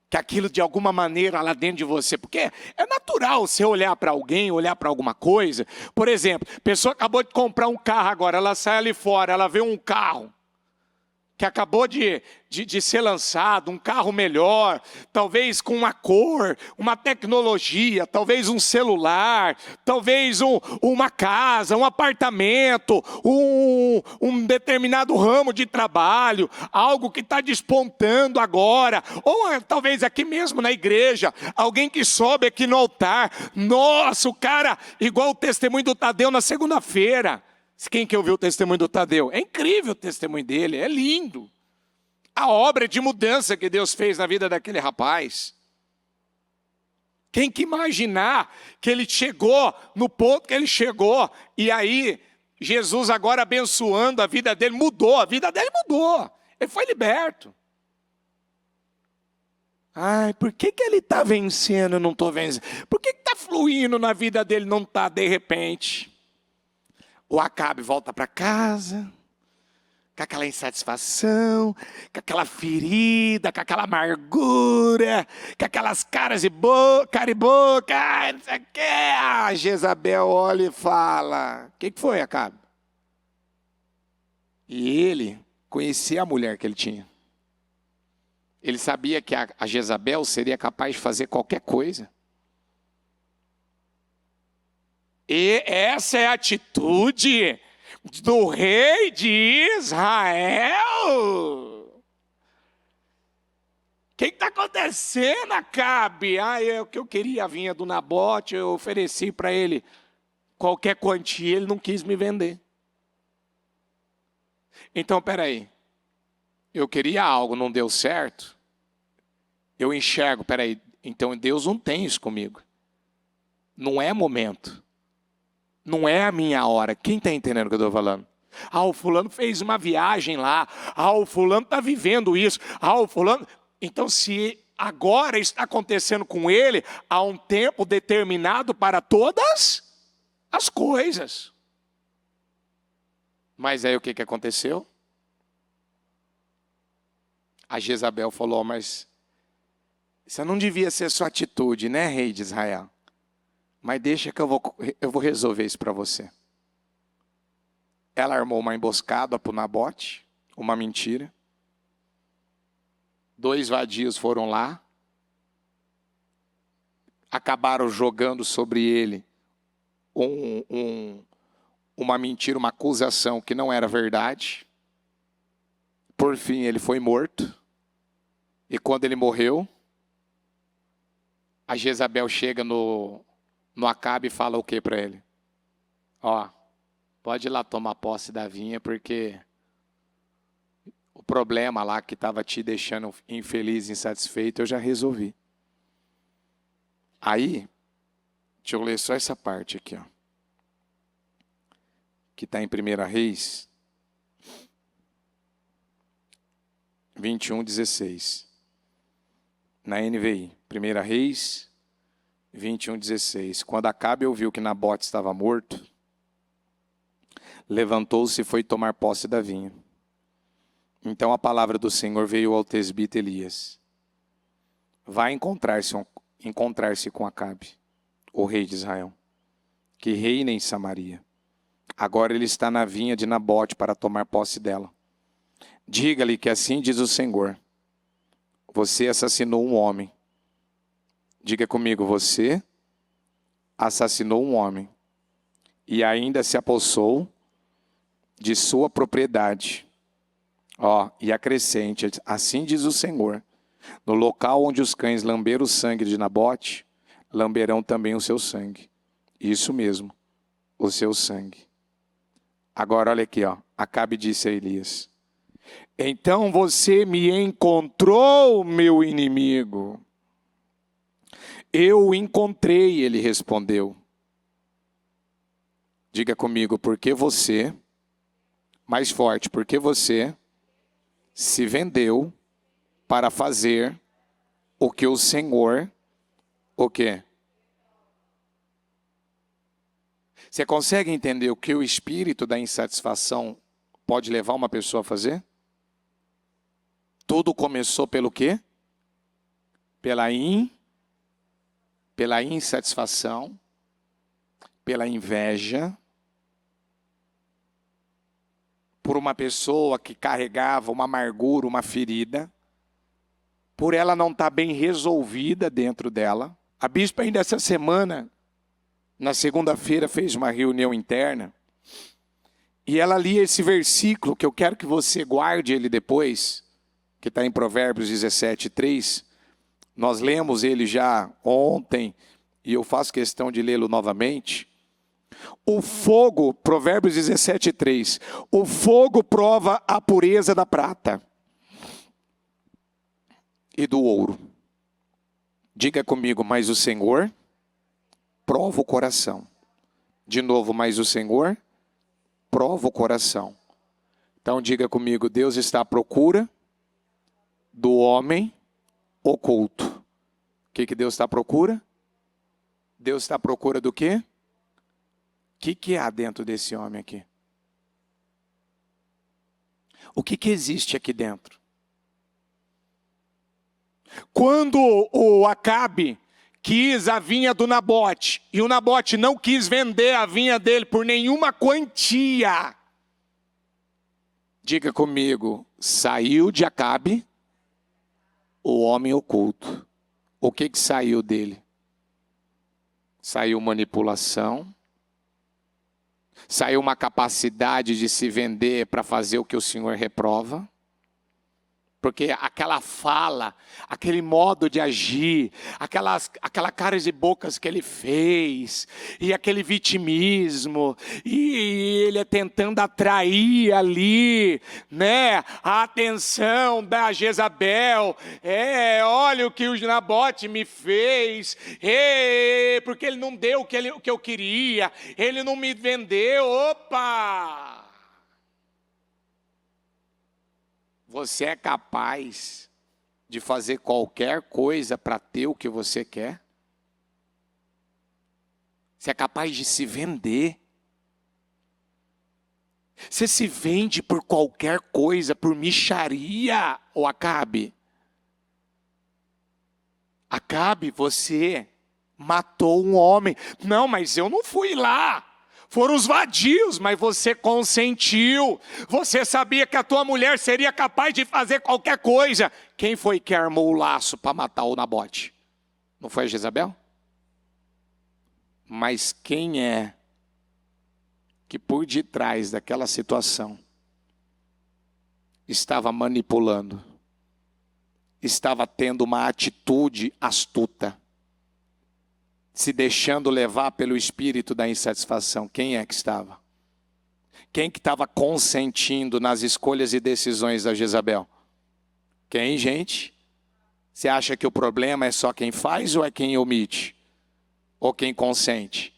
que aquilo de alguma maneira lá dentro de você, porque é natural você olhar para alguém, olhar para alguma coisa. Por exemplo, a pessoa acabou de comprar um carro agora, ela sai ali fora, ela vê um carro que acabou de ser lançado, um carro melhor, talvez com uma cor, uma tecnologia, talvez um celular, talvez uma casa, um apartamento, um determinado ramo de trabalho, algo que está despontando agora, ou talvez aqui mesmo na igreja, alguém que sobe aqui no altar, nossa, o cara, igual o testemunho do Tadeu na segunda-feira. Quem que ouviu o testemunho do Tadeu? É incrível o testemunho dele, é lindo. A obra de mudança que Deus fez na vida daquele rapaz. Quem que imaginar que ele chegou no ponto que ele chegou, e aí Jesus agora abençoando a vida dele, mudou, a vida dele mudou. Ele foi liberto. Ai, por que ele está vencendo e não estou vencendo? Por que está fluindo na vida dele e não está de repente? O Acabe volta para casa, com aquela insatisfação, com aquela ferida, com aquela amargura, com aquelas cara e boca, não sei o quê. A Jezabel olha e fala, o que foi, Acabe? E ele conhecia a mulher que ele tinha. Ele sabia que a Jezabel seria capaz de fazer qualquer coisa. E essa é a atitude do rei de Israel. O que está acontecendo, Acabe? O que eu queria a vinha do Nabote, eu ofereci para ele qualquer quantia, ele não quis me vender. Então, peraí, eu queria algo, não deu certo, eu enxergo, peraí, então Deus não tem isso comigo. Não é momento. Não é a minha hora. Quem está entendendo o que eu estou falando? O fulano fez uma viagem lá. O fulano está vivendo isso. O fulano... Então, se agora está acontecendo com ele, há um tempo determinado para todas as coisas. Mas aí o que aconteceu? A Jezabel falou, mas isso não devia ser sua atitude, né, rei de Israel? Mas deixa que eu vou resolver isso para você. ela armou uma emboscada para o Nabote, uma mentira. 2 vadios foram lá, acabaram jogando sobre ele uma mentira, uma acusação que não era verdade. Por fim, ele foi morto. E quando ele morreu, a Jezabel chega no Acabe e fala o que para ele? Ó, pode ir lá tomar posse da vinha, porque o problema lá que estava te deixando infeliz, insatisfeito, eu já resolvi. Aí, deixa eu ler só essa parte aqui, ó, que está em 1 Reis 21:16. Na NVI, 1 Reis 21:16. Quando Acabe ouviu que Nabote estava morto, levantou-se e foi tomar posse da vinha. Então a palavra do Senhor veio ao tesbita Elias. Vai encontrar-se com Acabe, o rei de Israel, que reina em Samaria. Agora ele está na vinha de Nabote para tomar posse dela. Diga-lhe que assim diz o Senhor: você assassinou um homem. Diga comigo, você assassinou um homem e ainda se apossou de sua propriedade. E acrescente, assim diz o Senhor: no local onde os cães lamberam o sangue de Nabote, lamberão também o seu sangue. Isso mesmo, o seu sangue. Agora olha aqui, Acabe disse a Elias: então você me encontrou, meu inimigo. Eu o encontrei, ele respondeu. Diga comigo, porque você, mais forte, porque você se vendeu para fazer o que o Senhor, o quê? Você consegue entender o que o espírito da insatisfação pode levar uma pessoa a fazer? Tudo começou pelo quê? Pela insatisfação, pela inveja, por uma pessoa que carregava uma amargura, uma ferida, por ela não estar bem resolvida dentro dela. A bispa ainda essa semana, na segunda-feira, fez uma reunião interna e ela lia esse versículo, que eu quero que você guarde ele depois, que está em Provérbios 17:3. Nós lemos ele já ontem e eu faço questão de lê-lo novamente. O fogo, Provérbios 17:3, o fogo prova a pureza da prata e do ouro. Diga comigo, mas o Senhor prova o coração. De novo, mas o Senhor prova o coração. Então diga comigo, Deus está à procura do homem oculto. O que Deus está à procura? Deus está à procura do quê? O que há dentro desse homem aqui? O que existe aqui dentro? Quando o Acabe quis a vinha do Nabote, e o Nabote não quis vender a vinha dele por nenhuma quantia, diga comigo, saiu de Acabe o homem oculto. O que saiu dele? Saiu manipulação, saiu uma capacidade de se vender para fazer o que o Senhor reprova. Porque aquela fala, aquele modo de agir, aquela cara de bocas que ele fez, e aquele vitimismo, e ele tentando atrair ali, né, a atenção da Jezabel. Olha o que o Nabote me fez, porque ele não deu o que eu queria, ele não me vendeu, opa! Você é capaz de fazer qualquer coisa para ter o que você quer? Você é capaz de se vender? Você se vende por qualquer coisa, por mixaria, ou Acabe? Acabe, você matou um homem. Não, mas eu não fui lá. Foram os vadios, mas você consentiu. Você sabia que a tua mulher seria capaz de fazer qualquer coisa. Quem foi que armou o laço para matar o Nabote? Não foi a Jezabel? Mas quem é que por detrás daquela situação estava manipulando, estava tendo uma atitude astuta, se deixando levar pelo espírito da insatisfação? Quem é que estava? Quem que estava consentindo nas escolhas e decisões da Jezabel? Quem, gente? Você acha que o problema é só quem faz ou é quem omite? Ou quem consente?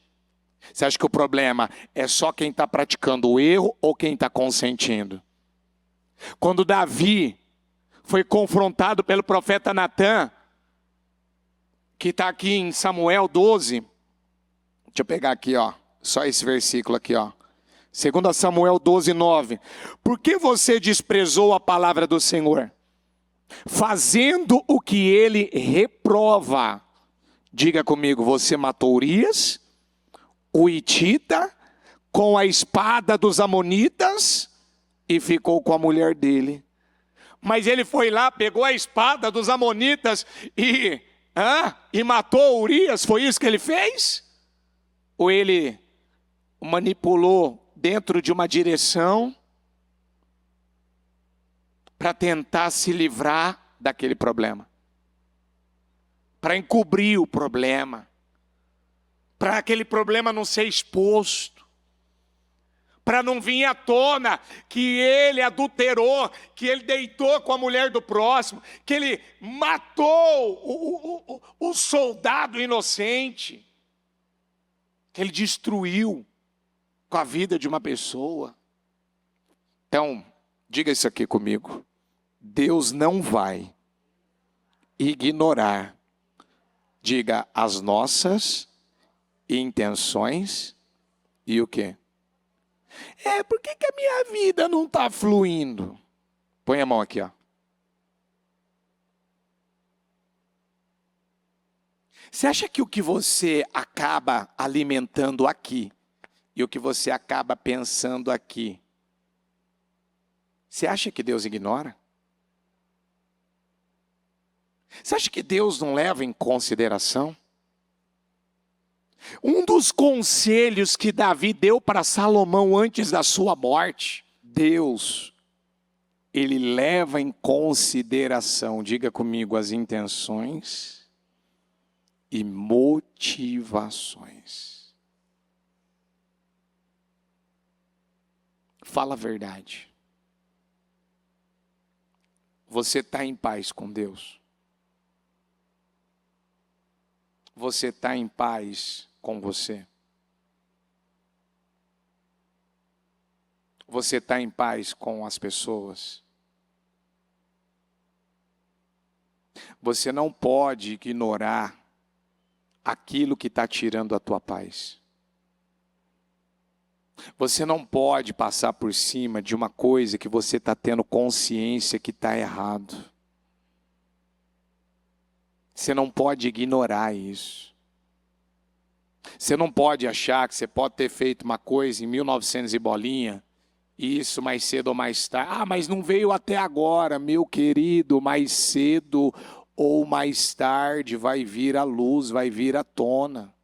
Você acha que o problema é só quem está praticando o erro ou quem está consentindo? Quando Davi foi confrontado pelo profeta Natã, que está aqui em Samuel 12, deixa eu pegar aqui, ó, só esse versículo aqui, ó. 2 Samuel 12, 9. Por que você desprezou a palavra do Senhor, fazendo o que ele reprova? Diga comigo, você matou Urias, o Hitita, com a espada dos amonitas e ficou com a mulher dele. Mas ele foi lá, pegou a espada dos amonitas e matou Urias, foi isso que ele fez? Ou ele manipulou dentro de uma direção para tentar se livrar daquele problema? Para encobrir o problema, para aquele problema não ser exposto, para não vir à tona que ele adulterou, que ele deitou com a mulher do próximo, que ele matou o soldado inocente, que ele destruiu com a vida de uma pessoa. Então, diga isso aqui comigo: Deus não vai ignorar, diga, as nossas intenções e o quê? Por que a minha vida não está fluindo? Põe a mão aqui, ó. Você acha que o que você acaba alimentando aqui e o que você acaba pensando aqui, você acha que Deus ignora? Você acha que Deus não leva em consideração? Um dos conselhos que Davi deu para Salomão antes da sua morte, Deus, ele leva em consideração, diga comigo, as intenções e motivações. Fala a verdade. Você está em paz com Deus? Você está em paz com você? Você está em paz com as pessoas? Você não pode ignorar aquilo que está tirando a tua paz. Você não pode passar por cima de uma coisa que você está tendo consciência que está errado. Você não pode ignorar isso. Você não pode achar que você pode ter feito uma coisa em 1900 e bolinha, e isso mais cedo ou mais tarde. Mas não veio até agora, meu querido, mais cedo ou mais tarde vai vir à luz, vai vir à tona.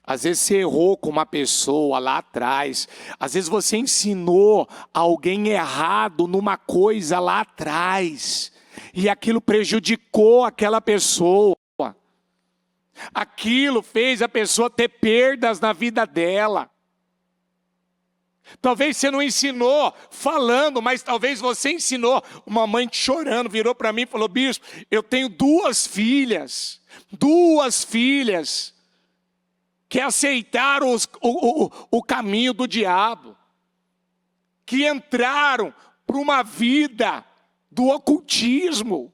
Às vezes você errou com uma pessoa lá atrás. Às vezes você ensinou alguém errado numa coisa lá atrás. E aquilo prejudicou aquela pessoa. Aquilo fez a pessoa ter perdas na vida dela. Talvez você não ensinou falando, mas talvez você ensinou. Uma mãe chorando virou para mim e falou: bispo, eu tenho duas filhas que aceitaram o caminho do diabo, que entraram para uma vida do ocultismo.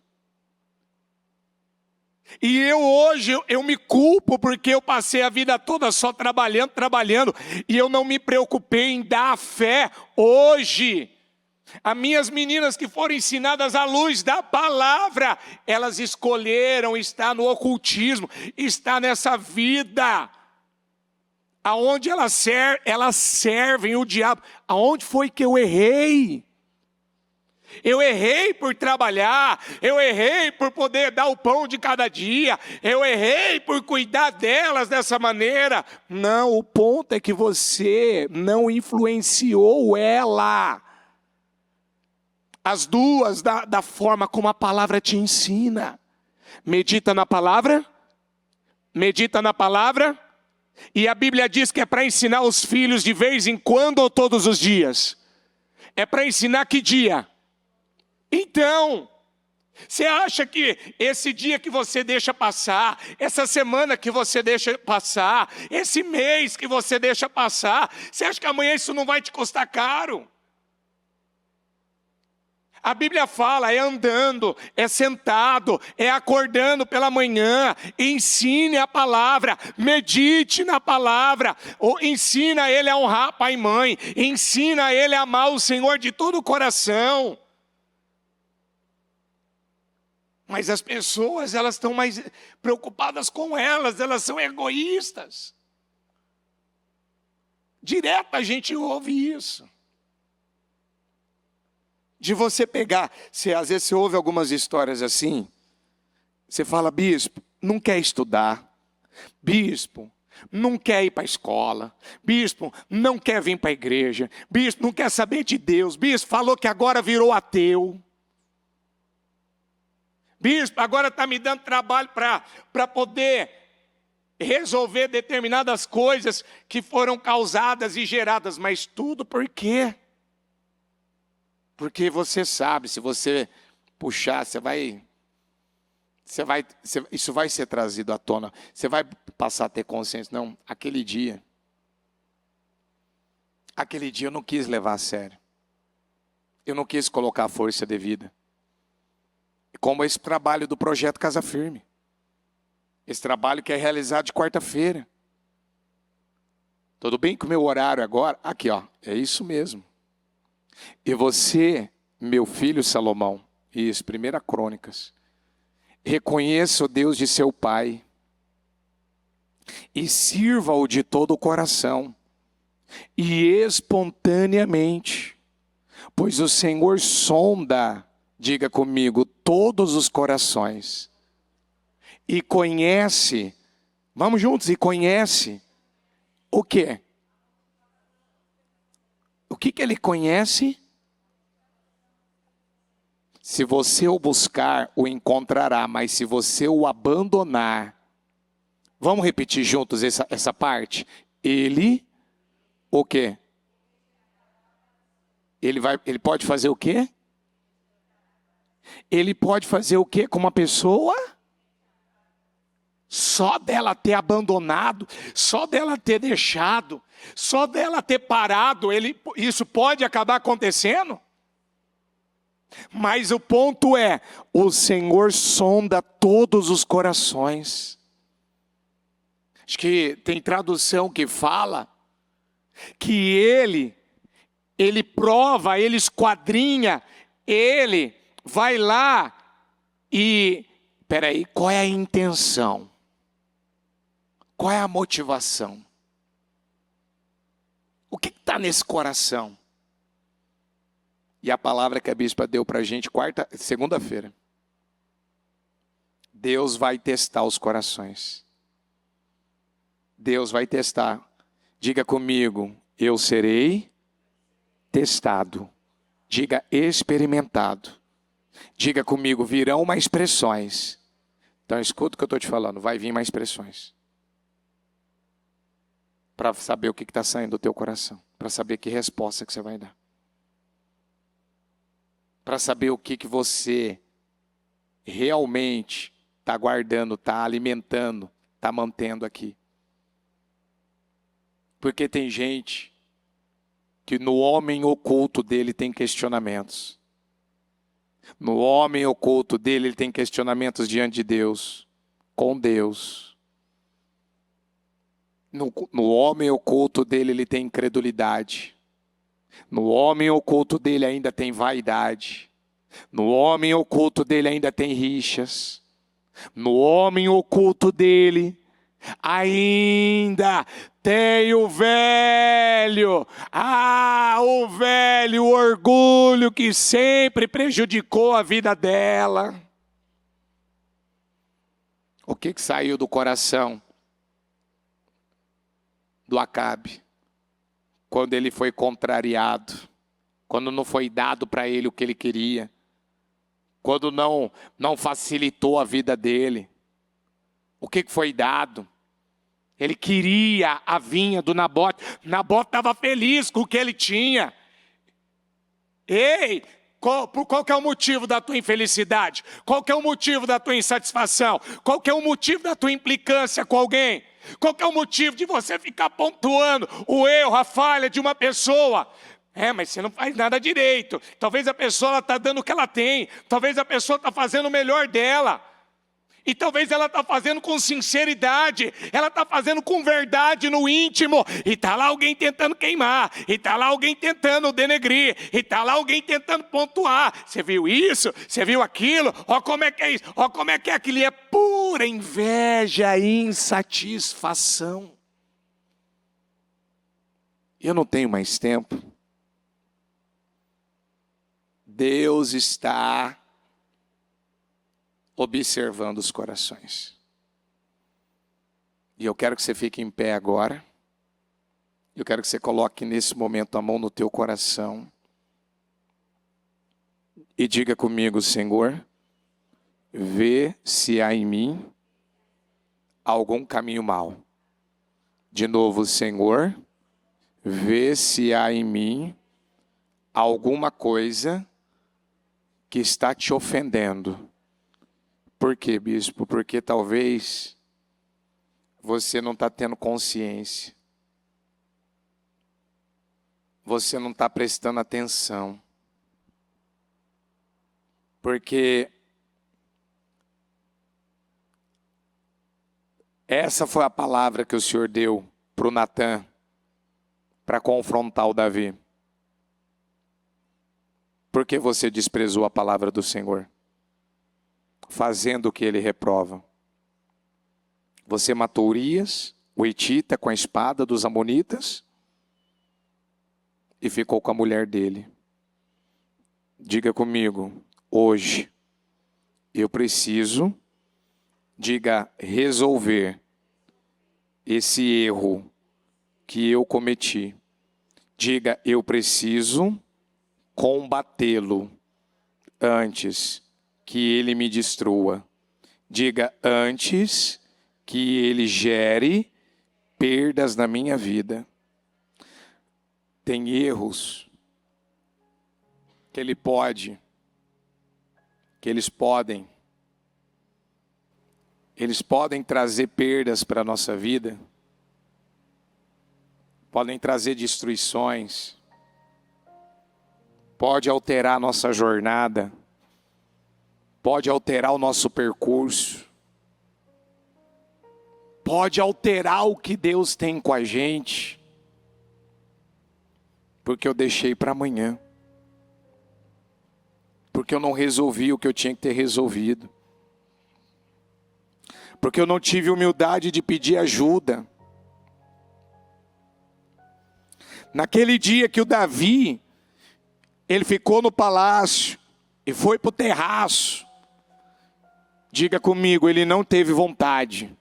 E hoje eu me culpo porque eu passei a vida toda só trabalhando, e eu não me preocupei em dar a fé hoje. As minhas meninas que foram ensinadas à luz da palavra, elas escolheram estar no ocultismo, estar nessa vida aonde elas servem o diabo. Aonde foi que eu errei? Eu errei por trabalhar, eu errei por poder dar o pão de cada dia, eu errei por cuidar delas dessa maneira. Não, o ponto é que você não influenciou ela. As duas, da forma como a palavra te ensina. Medita na palavra. Medita na palavra. E a Bíblia diz que é para ensinar os filhos de vez em quando ou todos os dias. É para ensinar que dia? Então, você acha que esse dia que você deixa passar, essa semana que você deixa passar, esse mês que você deixa passar, você acha que amanhã isso não vai te custar caro? A Bíblia fala, é andando, é sentado, é acordando pela manhã. Ensine a palavra, medite na palavra. Ensina ele a honrar pai e mãe. Ensina ele a amar o Senhor de todo o coração. Mas as pessoas, elas estão mais preocupadas com elas são egoístas. Direto a gente ouve isso. De você pegar, às vezes você ouve algumas histórias assim, você fala, bispo, não quer estudar, bispo, não quer ir para a escola, bispo, não quer vir para a igreja, bispo, não quer saber de Deus, bispo, falou que agora virou ateu. Bispo, agora está me dando trabalho para poder resolver determinadas coisas que foram causadas e geradas, mas tudo por quê? Porque você sabe, se você puxar, isso vai ser trazido à tona. Você vai passar a ter consciência. Não, aquele dia eu não quis levar a sério. Eu não quis colocar a força devida. Como esse trabalho do projeto Casa Firme. Esse trabalho que é realizado de quarta-feira. Tudo bem que o meu horário agora, aqui ó, é isso mesmo. E você, meu filho Salomão, isso, 1 Crônicas, reconheça o Deus de seu pai e sirva-o de todo o coração e espontaneamente, pois o Senhor sonda, diga comigo, todos os corações e conhece, vamos juntos, e conhece o quê? O que ele conhece? Se você o buscar, o encontrará, mas se você o abandonar, vamos repetir juntos essa parte? Ele, o quê? Ele pode fazer o quê? Ele pode fazer o quê com uma pessoa? Só dela ter abandonado, só dela ter deixado, só dela ter parado, isso pode acabar acontecendo? Mas o ponto é, o Senhor sonda todos os corações. Acho que tem tradução que fala que ele prova, ele esquadrinha, ele vai lá e, peraí, qual é a intenção? Qual é a motivação? O que está nesse coração? E a palavra que a bispa deu para a gente segunda-feira. Deus vai testar os corações. Deus vai testar. Diga comigo, eu serei testado. Diga experimentado. Diga comigo, virão mais pressões. Então escuta o que eu estou te falando, vai vir mais pressões. Para saber o que está saindo do teu coração. Para saber que resposta que você vai dar. Para saber o que você realmente está guardando, está alimentando, está mantendo aqui. Porque tem gente que no homem oculto dele tem questionamentos. No homem oculto dele ele tem questionamentos diante de Deus, com Deus. No homem oculto dele ele tem incredulidade. No homem oculto dele ainda tem vaidade. No homem oculto dele ainda tem rixas. No homem oculto dele Ainda tem o velho, o velho orgulho que sempre prejudicou a vida dela. O que saiu do coração do Acabe? Quando ele foi contrariado, quando não foi dado para ele o que ele queria, quando não facilitou a vida dele. O que foi dado? Ele queria a vinha do Nabote. Nabote estava feliz com o que ele tinha. Ei, qual que é o motivo da tua infelicidade? Qual que é o motivo da tua insatisfação? Qual que é o motivo da tua implicância com alguém? Qual que é o motivo de você ficar pontuando o erro, a falha de uma pessoa? Mas você não faz nada direito. Talvez a pessoa está dando o que ela tem. Talvez a pessoa está fazendo o melhor dela. E talvez ela está fazendo com sinceridade, ela está fazendo com verdade no íntimo, e está lá alguém tentando queimar, e está lá alguém tentando denegrir, e está lá alguém tentando pontuar. Você viu isso? Você viu aquilo? Olha como é que é isso, olha como é que é aquilo. É pura inveja e insatisfação. Eu não tenho mais tempo. Deus está observando os corações. E eu quero que você fique em pé agora. Eu quero que você coloque nesse momento a mão no teu coração. E diga comigo: Senhor, vê se há em mim algum caminho mau. De novo, Senhor, vê se há em mim alguma coisa que está te ofendendo. Por quê, bispo? Porque talvez você não está tendo consciência. Você não está prestando atenção. Porque essa foi a palavra que o Senhor deu para o Natan, para confrontar o Davi. Por que você desprezou a palavra do Senhor? Fazendo o que ele reprova. Você matou Urias, o Hitita, com a espada dos Amonitas, e ficou com a mulher dele. Diga comigo: hoje eu preciso, resolver esse erro que eu cometi. Diga: eu preciso combatê-lo antes que ele me destrua. Diga: antes que ele gere perdas na minha vida. Tem erros que eles podem trazer perdas para a nossa vida, podem trazer destruições, pode alterar a nossa jornada, pode alterar o nosso percurso, pode alterar o que Deus tem com a gente, porque eu deixei para amanhã, porque eu não resolvi o que eu tinha que ter resolvido, porque eu não tive humildade de pedir ajuda. Naquele dia que o Davi, ele ficou no palácio e foi para o terraço, diga comigo, ele não teve vontade,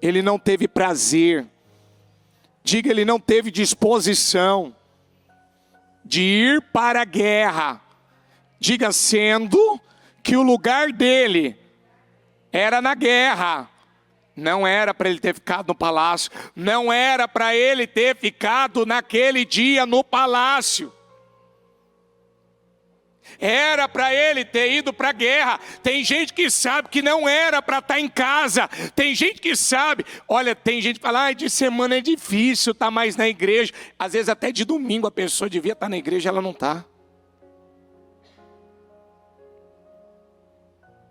ele não teve prazer, diga, ele não teve disposição de ir para a guerra, diga, sendo que o lugar dele era na guerra. Não era para ele ter ficado no palácio, não era para ele ter ficado naquele dia no palácio. Era para ele ter ido para a guerra. Tem gente que sabe que não era para estar em casa. Tem gente que sabe. Olha, tem gente que fala, de semana é difícil estar mais na igreja. Às vezes até de domingo a pessoa devia estar na igreja, ela não está.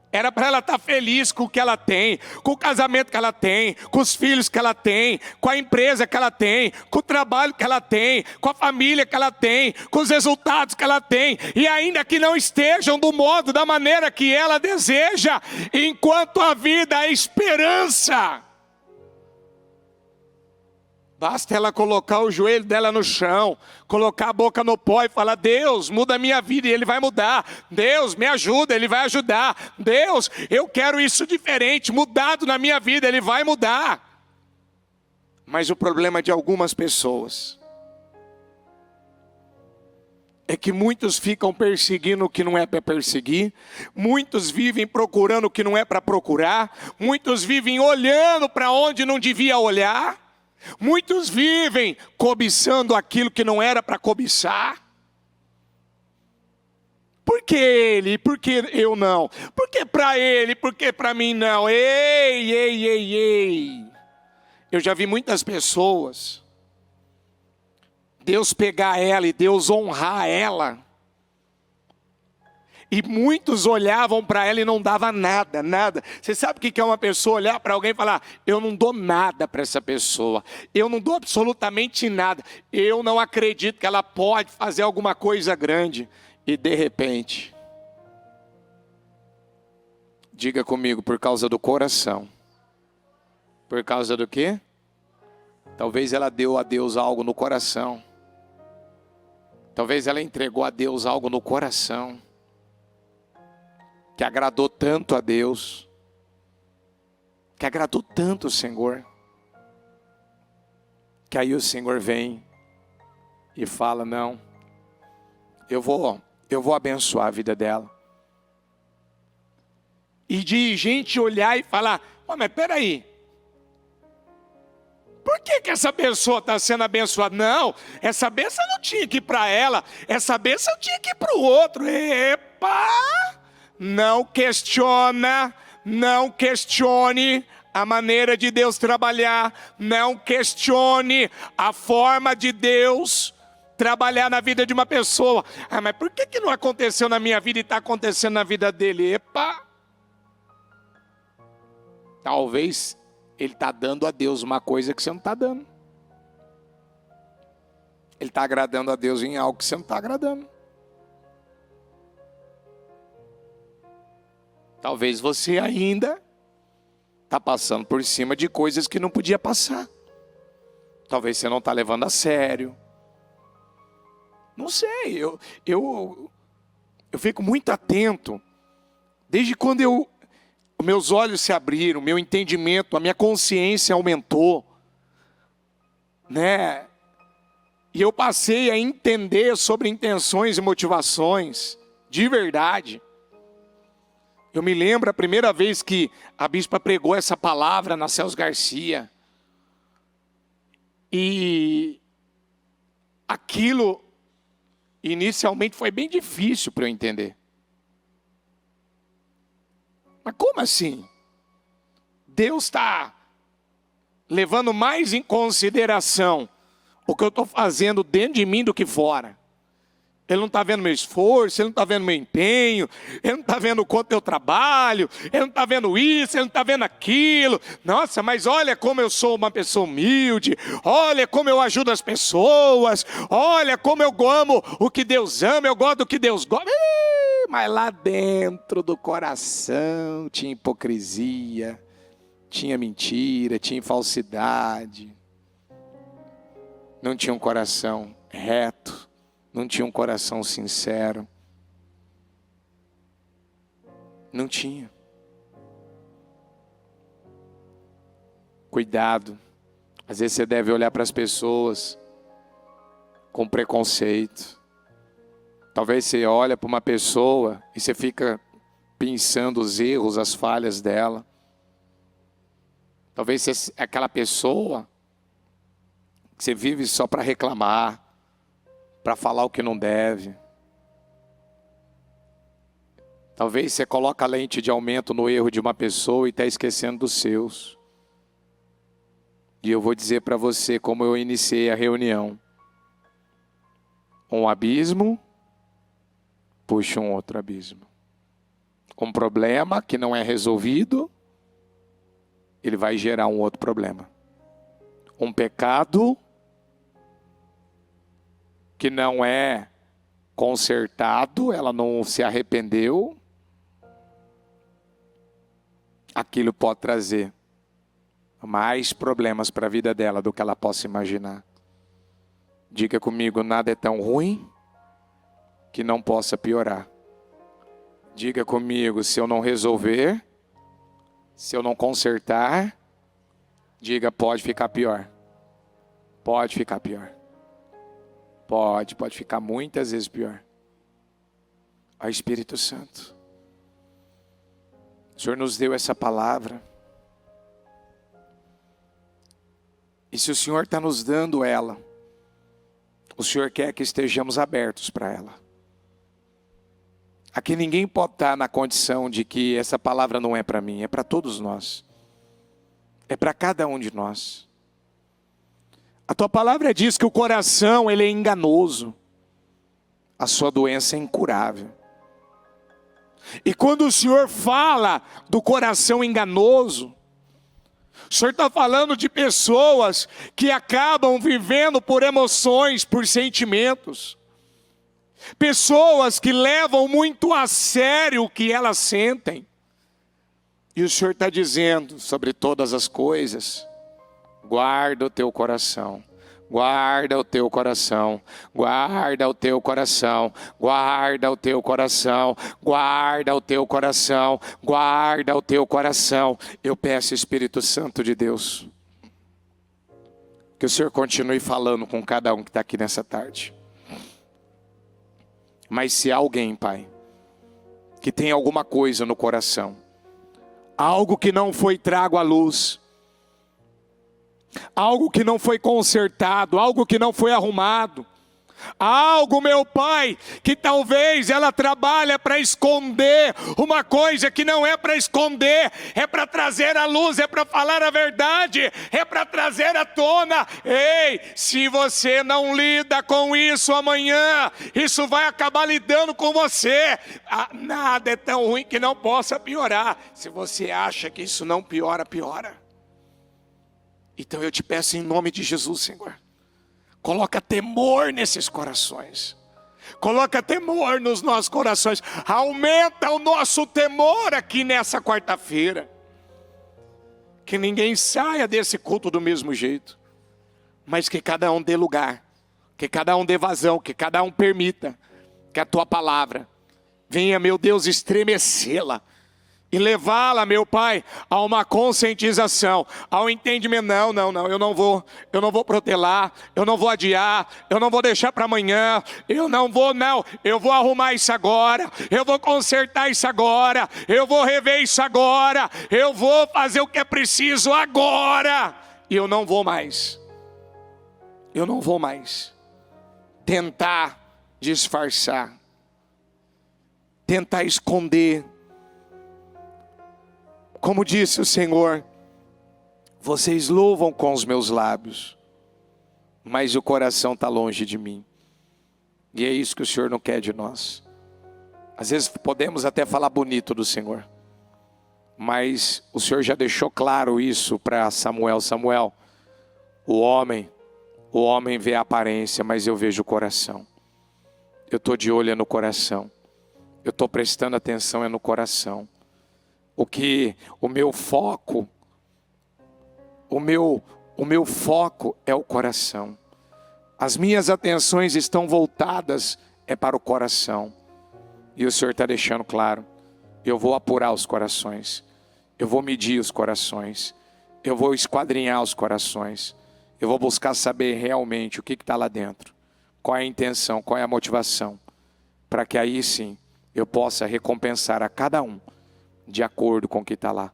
Era para ela estar feliz com o que ela tem, com o casamento que ela tem, com os filhos que ela tem, com a empresa que ela tem, com o trabalho que ela tem, com a família que ela tem, com os resultados que ela tem, e ainda que não estejam do modo, da maneira que ela deseja, enquanto a vida é esperança. Basta ela colocar o joelho dela no chão, colocar a boca no pó e falar: Deus, muda a minha vida, e Ele vai mudar. Deus, me ajuda, Ele vai ajudar. Deus, eu quero isso diferente, mudado na minha vida, Ele vai mudar. Mas o problema de algumas pessoas é que muitos ficam perseguindo o que não é para perseguir, muitos vivem procurando o que não é para procurar, muitos vivem olhando para onde não devia olhar, muitos vivem cobiçando aquilo que não era para cobiçar. Por que ele? Por que eu não? Por que para ele? Por que para mim não? Ei, ei, ei, ei. Eu já vi muitas pessoas, Deus pegar ela e Deus honrar ela, e muitos olhavam para ela e não dava nada, nada. Você sabe o que é uma pessoa olhar para alguém e falar: eu não dou nada para essa pessoa, eu não dou absolutamente nada, eu não acredito que ela pode fazer alguma coisa grande. E de repente, diga comigo, por causa do coração. Por causa do quê? Talvez ela deu a Deus algo no coração. Talvez ela entregou a Deus algo no coração, que agradou tanto a Deus, que agradou tanto o Senhor, que aí o Senhor vem e fala: não, eu vou abençoar a vida dela. E de gente olhar e falar: mas peraí, por que essa pessoa está sendo abençoada? Não, essa bênção não tinha que ir para ela, essa bênção tinha que ir para o outro. Epa! Não questione a maneira de Deus trabalhar, não questione a forma de Deus trabalhar na vida de uma pessoa. Mas por que não aconteceu na minha vida e está acontecendo na vida dele? Epa! Talvez ele está dando a Deus uma coisa que você não está dando. Ele está agradando a Deus em algo que você não está agradando. Talvez você ainda está passando por cima de coisas que não podia passar. Talvez você não está levando a sério. Não sei, eu fico muito atento. Desde quando meus olhos se abriram, meu entendimento, a minha consciência aumentou, né? E eu passei a entender sobre intenções e motivações, de verdade. Eu me lembro a primeira vez que a bispa pregou essa palavra na Celso Garcia. E aquilo inicialmente foi bem difícil para eu entender. Mas como assim? Deus está levando mais em consideração o que eu estou fazendo dentro de mim do que fora. Ele não está vendo meu esforço, Ele não está vendo meu empenho, Ele não está vendo o quanto eu trabalho, Ele não está vendo isso, Ele não está vendo aquilo. Nossa, mas olha como eu sou uma pessoa humilde, olha como eu ajudo as pessoas, olha como eu amo o que Deus ama, eu gosto do que Deus gosta. Mas lá dentro do coração tinha hipocrisia, tinha mentira, tinha falsidade. Não tinha um coração reto, não tinha um coração sincero. Não tinha. Cuidado. Às vezes você deve olhar para as pessoas com preconceito. Talvez você olha para uma pessoa e você fica pensando os erros, as falhas dela. Talvez você é aquela pessoa que você vive só para reclamar, para falar o que não deve. Talvez você coloque a lente de aumento no erro de uma pessoa e está esquecendo dos seus. E eu vou dizer para você como eu iniciei a reunião. Um abismo puxa um outro abismo. Um problema que não é resolvido, ele vai gerar um outro problema. Um pecado que não é consertado, ela não se arrependeu, aquilo pode trazer mais problemas para a vida dela do que ela possa imaginar. Diga comigo, nada é tão ruim que não possa piorar. Diga comigo, se eu não resolver, se eu não consertar, diga, pode ficar pior. Pode ficar pior. Pode ficar muitas vezes pior. Ó Espírito Santo, o Senhor nos deu essa palavra. E se o Senhor está nos dando ela, o Senhor quer que estejamos abertos para ela. Aqui ninguém pode estar na condição de que essa palavra não é para mim, é para todos nós. É para cada um de nós. A tua palavra diz que o coração ele é enganoso. A sua doença é incurável. E quando o Senhor fala do coração enganoso, o Senhor está falando de pessoas que acabam vivendo por emoções, por sentimentos. Pessoas que levam muito a sério o que elas sentem. E o Senhor está dizendo sobre todas as coisas, guarda o teu coração. Guarda o teu coração, guarda o teu coração, guarda o teu coração, guarda o teu coração, guarda o teu coração. Eu peço, Espírito Santo de Deus, que o Senhor continue falando com cada um que está aqui nessa tarde. Mas se há alguém, Pai, que tem alguma coisa no coração, algo que não foi trago à luz, algo que não foi consertado, algo que não foi arrumado, algo, meu Pai, que talvez ela trabalha para esconder uma coisa que não é para esconder, é para trazer à luz, é para falar a verdade, é para trazer à tona. Ei, se você não lida com isso amanhã, isso vai acabar lidando com você. Nada é tão ruim que não possa piorar. Se você acha que isso não piora, piora. Então eu te peço em nome de Jesus, Senhor, coloca temor nesses corações. Coloca temor nos nossos corações. Aumenta o nosso temor aqui nessa quarta-feira. Que ninguém saia desse culto do mesmo jeito. Mas que cada um dê lugar. Que cada um dê vazão. Que cada um permita que a tua palavra venha, meu Deus, estremecê-la. E levá-la, meu Pai, a uma conscientização, ao entendimento. Não, eu não vou protelar, eu não vou adiar, eu não vou deixar para amanhã, eu vou arrumar isso agora, eu vou consertar isso agora, eu vou rever isso agora, eu vou fazer o que é preciso agora. E eu não vou mais tentar disfarçar, tentar esconder. Como disse o Senhor, vocês louvam com os meus lábios, mas o coração está longe de mim. E é isso que o Senhor não quer de nós. Às vezes podemos até falar bonito do Senhor, mas o Senhor já deixou claro isso para Samuel. Samuel, o homem vê a aparência, mas eu vejo o coração. Eu estou de olho no coração. Eu estou prestando atenção no coração. O meu foco é o coração. As minhas atenções estão voltadas para o coração. E o Senhor está deixando claro, eu vou apurar os corações, eu vou medir os corações, eu vou esquadrinhar os corações, eu vou buscar saber realmente o que está lá dentro, qual é a intenção, qual é a motivação, para que aí sim eu possa recompensar a cada um de acordo com o que está lá,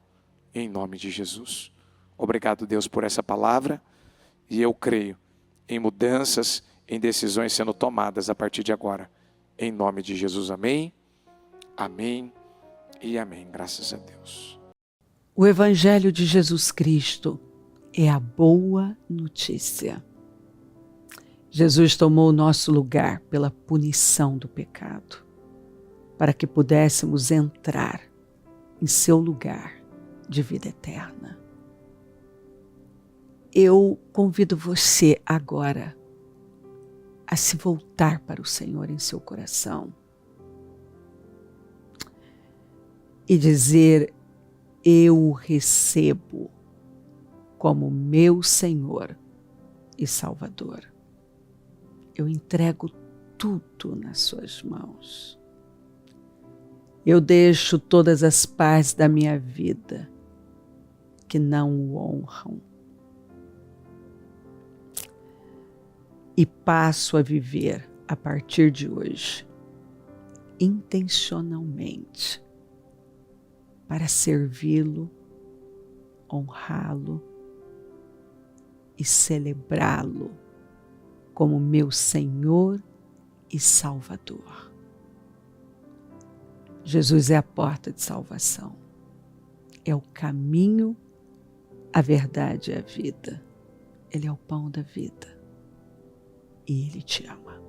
em nome de Jesus. Obrigado, Deus, por essa palavra, e eu creio em mudanças, em decisões sendo tomadas a partir de agora, em nome de Jesus. Amém, amém e amém. Graças a Deus. O Evangelho de Jesus Cristo é a boa notícia. Jesus tomou o nosso lugar pela punição do pecado, para que pudéssemos entrar em seu lugar de vida eterna. Eu convido você agora a se voltar para o Senhor em seu coração e dizer: eu o recebo como meu Senhor e Salvador. Eu entrego tudo nas suas mãos. Eu deixo todas as partes da minha vida que não o honram e passo a viver a partir de hoje intencionalmente para servi-lo, honrá-lo e celebrá-lo como meu Senhor e Salvador. Jesus é a porta de salvação, é o caminho, a verdade e a vida. Ele é o pão da vida e Ele te ama.